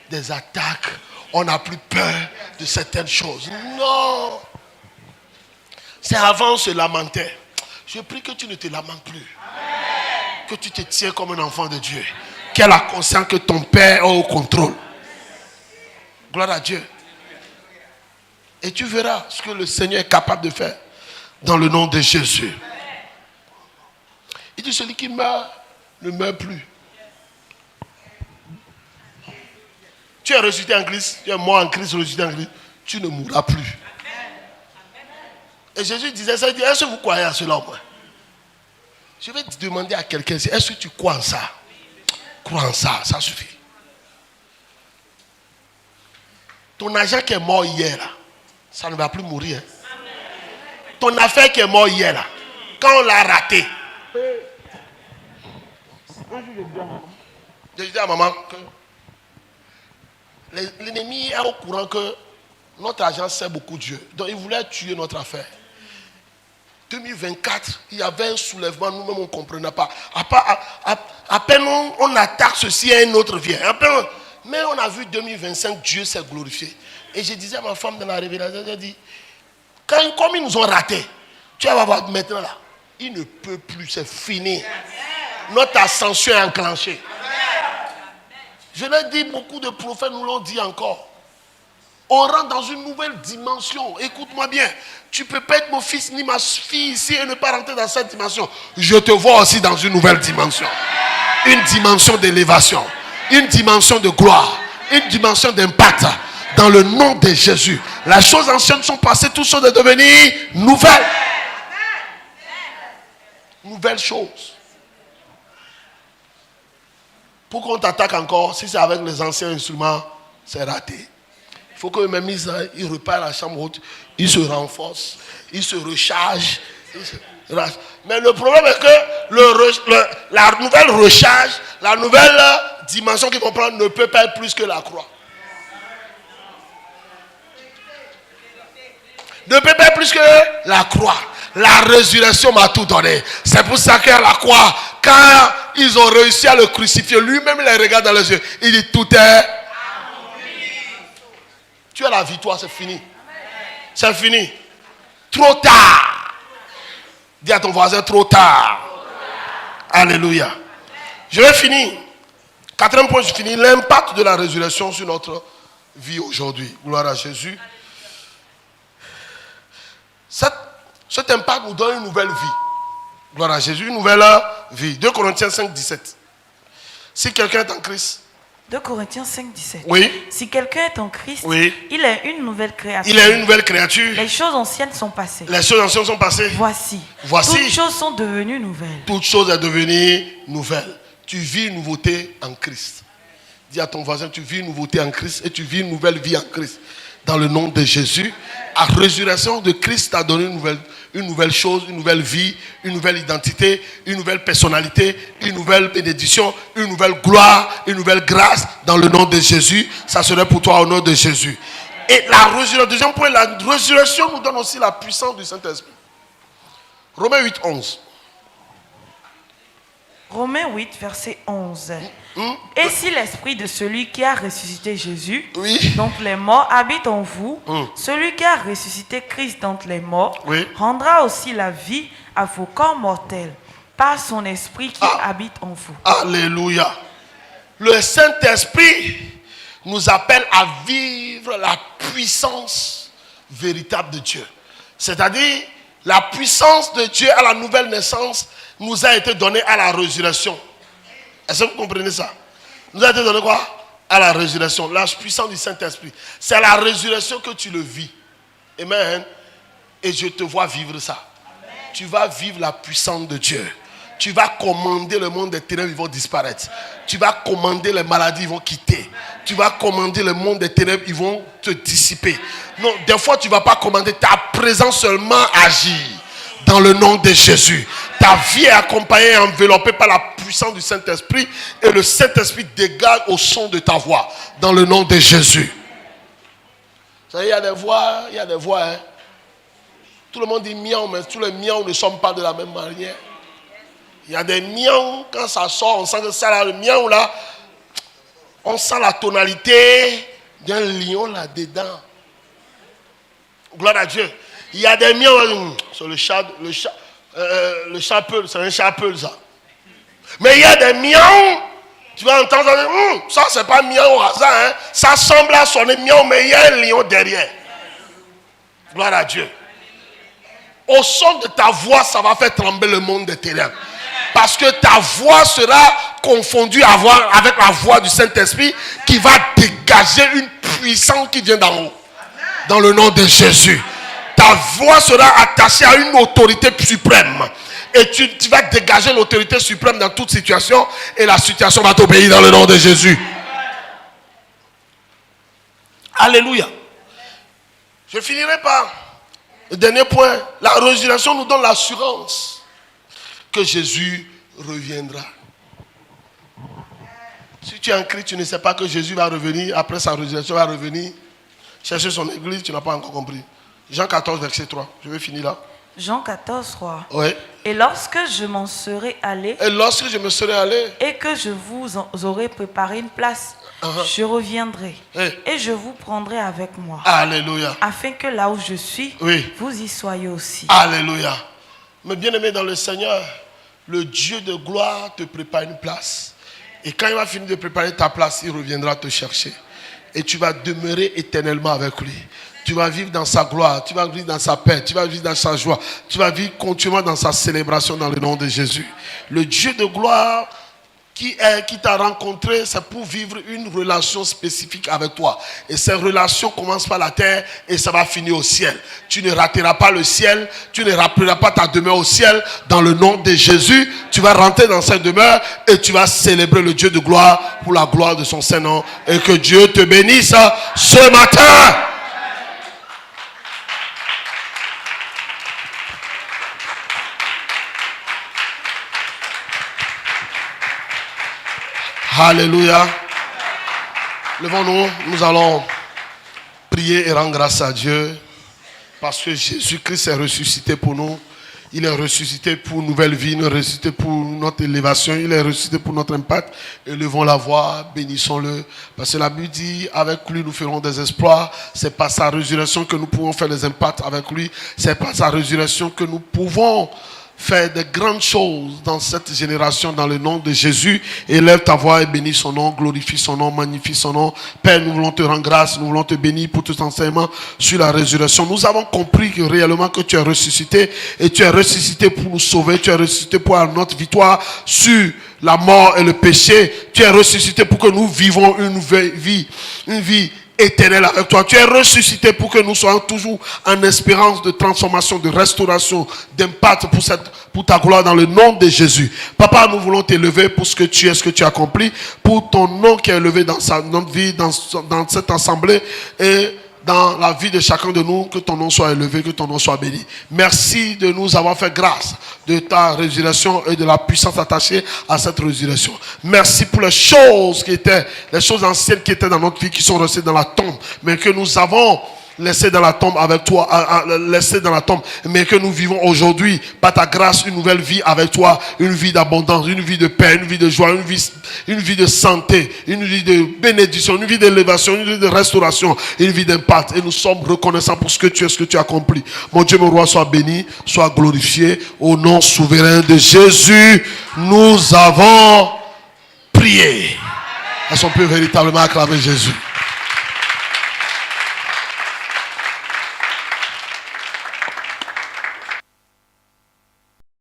des attaques. On n'a plus peur de certaines choses. Non. C'est avant on se lamentait. Je prie que tu ne te lamentes plus. Amen. Que tu te tiens comme un enfant de Dieu. Qui a la conscience que ton Père est au contrôle. Gloire à Dieu. Et tu verras ce que le Seigneur est capable de faire dans le nom de Jésus. Il dit, celui qui meurt ne meurt plus. Tu es ressuscité en Christ, tu es mort en Christ, ressuscité en Christ, tu ne mourras plus. Et Jésus disait ça, il dit, est-ce que vous croyez à cela au moins? Je vais te demander à quelqu'un, est-ce que tu crois en ça? Crois en ça, ça suffit. Ton agent qui est mort hier, là, ça ne va plus mourir. Hein. Ton affaire qui est mort hier, là, quand on l'a raté. Je disais à maman que l'ennemi est au courant que notre agent sait beaucoup Dieu. Donc il voulait tuer notre affaire. 2024, il y avait un soulèvement, nous-mêmes on ne comprenait pas. À peine on attaque ceci et un autre vient. Mais on a vu 2025, Dieu s'est glorifié. Et je disais à ma femme dans la révélation, j'ai dit, comme ils nous ont ratés, tu vas voir maintenant là, il ne peut plus, c'est fini. Notre ascension est enclenchée. Je l'ai dit, beaucoup de prophètes nous l'ont dit encore. On rentre dans une nouvelle dimension. Écoute-moi bien. Tu ne peux pas être mon fils ni ma fille ici et ne pas rentrer dans cette dimension. Je te vois aussi dans une nouvelle dimension. Une dimension d'élévation. Une dimension de gloire. Une dimension d'impact. Dans le nom de Jésus. Les choses anciennes sont passées. Toutes choses sont devenues nouvelles. Nouvelles choses. Pour qu'on t'attaque encore, si c'est avec les anciens instruments, c'est raté. Il faut que même ils repartent à la chambre haute, ils se renforcent, ils se rechargent. Mais le problème est que la nouvelle recharge, la nouvelle dimension qu'ils vont prendre ne peut pas être plus que la croix. Ne peut pas être plus que la croix. La résurrection m'a tout donné. C'est pour ça qu'à la croix, quand ils ont réussi à le crucifier, lui-même il les regarde dans les yeux. Il dit tout est. Tu as la victoire, c'est fini. C'est fini. Trop tard. Dis à ton voisin trop tard. Alléluia. Je vais finir. Quatrième point, je finis. L'impact de la résurrection sur notre vie aujourd'hui. Gloire à Jésus. Cet impact nous donne une nouvelle vie. Gloire à Jésus, une nouvelle vie. 2 Corinthiens 5, 17. Si quelqu'un est en Christ. 2 Corinthiens 5, 17. Oui. Si quelqu'un est en Christ, oui. Il est une nouvelle créature. Il est une nouvelle créature. Les choses anciennes sont passées. Les choses anciennes sont passées. Voici. Toutes choses sont devenues nouvelles. Toutes choses sont devenues nouvelles. Tu vis une nouveauté en Christ. Dis à ton voisin, tu vis une nouveauté en Christ et tu vis une nouvelle vie en Christ. Dans le nom de Jésus, la résurrection de Christ t'a donné une nouvelle une nouvelle chose, une nouvelle vie, une nouvelle identité, une nouvelle personnalité, une nouvelle bénédiction, une nouvelle gloire, une nouvelle grâce dans le nom de Jésus. Ça serait pour toi au nom de Jésus. Et la résurrection, deuxième point, la résurrection nous donne aussi la puissance du Saint-Esprit. Romains 8, 11. Romains 8, verset 11. Et si l'esprit de celui qui a ressuscité Jésus, d'entre les morts, habite en vous, celui qui a ressuscité Christ d'entre les morts, rendra aussi la vie à vos corps mortels, par son esprit qui habite en vous. Alléluia. Le Saint-Esprit nous appelle à vivre la puissance véritable de Dieu. C'est-à-dire, la puissance de Dieu à la nouvelle naissance nous a été donnée à la résurrection. Est-ce que vous comprenez ça? Nous a été donné quoi? À la résurrection. La puissance du Saint-Esprit. C'est à la résurrection que tu le vis. Amen. Et je te vois vivre ça. Amen. Tu vas vivre la puissance de Dieu. Tu vas commander le monde des ténèbres, ils vont disparaître. Tu vas commander les maladies, ils vont quitter. Tu vas commander le monde des ténèbres, ils vont te dissiper. Non, des fois tu ne vas pas commander, ta présence seulement agit. Dans le nom de Jésus. Ta vie est accompagnée et enveloppée par la puissance du Saint-Esprit. Et le Saint-Esprit dégage au son de ta voix. Dans le nom de Jésus. Vous savez, il y a des voix, hein. Tout le monde dit miaou, mais tous les miaou ne sont pas de la même manière. Il y a des miaou, quand ça sort, on sent que ça là, le miaou là, on sent la tonalité d'un lion là-dedans. Gloire à Dieu. Il y a des miaou, c'est le chat peul, c'est un chat peul ça. Mais il y a des miaou, tu vas entendre ça, c'est pas miaou au hasard, hein. Ça semble à sonner miaou, mais il y a un lion derrière. Gloire à Dieu. Au son de ta voix, ça va faire trembler le monde des ténèbres. Parce que ta voix sera confondue avec la voix du Saint-Esprit qui va dégager une puissance qui vient d'en haut. Dans le nom de Jésus. Ta voix sera attachée à une autorité suprême. Et tu vas dégager l'autorité suprême dans toute situation. Et la situation va t'obéir dans le nom de Jésus. Alléluia. Je finirai par le dernier point. La résurrection nous donne l'assurance que Jésus reviendra. Si tu es en Christ, tu ne sais pas que Jésus va revenir. Après sa résurrection, va revenir chercher son église. Tu n'as pas encore compris. Jean 14, verset 3. Je vais finir là. Jean 14, 3. Oui. Et lorsque je m'en serai allé. Et lorsque je me serai allé. Et que je vous aurai préparé une place. Je reviendrai. Et je vous prendrai avec moi. Alléluia. Afin que là où je suis, vous y soyez aussi. Alléluia. Mais bien aimé dans le Seigneur, le Dieu de gloire te prépare une place. Et quand il va finir de préparer ta place, il reviendra te chercher. Et tu vas demeurer éternellement avec lui. Tu vas vivre dans sa gloire, tu vas vivre dans sa paix, tu vas vivre dans sa joie. Tu vas vivre continuellement dans sa célébration dans le nom de Jésus. Le Dieu de gloire qui t'a rencontré, c'est pour vivre une relation spécifique avec toi. Et cette relation commence par la terre et ça va finir au ciel. Tu ne rateras pas le ciel, tu ne rateras pas ta demeure au ciel. Dans le nom de Jésus, tu vas rentrer dans cette demeure et tu vas célébrer le Dieu de gloire pour la gloire de son Saint-Nom. Et que Dieu te bénisse ce matin. Alléluia. Levons-nous, nous allons prier et rendre grâce à Dieu parce que Jésus-Christ est ressuscité pour nous. Il est ressuscité pour une nouvelle vie, il est ressuscité pour notre élévation, il est ressuscité pour notre impact. Élevons la voix, bénissons-le. Parce que la Bible dit, avec lui nous ferons des exploits. C'est par sa résurrection que nous pouvons faire des impacts avec lui. C'est par sa résurrection que nous pouvons faire de grandes choses dans cette génération dans le nom de Jésus. Élève ta voix et bénis son nom, glorifie son nom, magnifie son nom. Père, nous voulons te rendre grâce, nous voulons te bénir pour tout enseignement sur la résurrection. Nous avons compris que réellement que tu es ressuscité et tu es ressuscité pour nous sauver, tu es ressuscité pour notre victoire sur la mort et le péché. Tu es ressuscité pour que nous vivons une vie éternel avec toi. Tu es ressuscité pour que nous soyons toujours en espérance de transformation, de restauration, d'impact pour ta gloire dans le nom de Jésus. Papa, nous voulons t'élever pour ce que tu es, ce que tu as accompli, pour ton nom qui est élevé dans notre vie, dans cette assemblée. Et dans la vie de chacun de nous, que ton nom soit élevé, que ton nom soit béni. Merci de nous avoir fait grâce de ta résurrection et de la puissance attachée à cette résurrection. Merci pour les choses anciennes qui étaient dans notre vie, qui sont restées dans la tombe, mais que nous avons laissé dans la tombe avec toi, laissé dans la tombe, mais que nous vivons aujourd'hui, par ta grâce, une nouvelle vie avec toi, une vie d'abondance, une vie de paix, une vie de joie, une vie de santé, une vie de bénédiction, une vie d'élévation, une vie de restauration, une vie d'impact. Et nous sommes reconnaissants pour ce que tu as accompli. Mon Dieu, mon roi, sois béni, sois glorifié. Au nom souverain de Jésus, nous avons prié. Est-ce qu'on peut véritablement acclamer Jésus?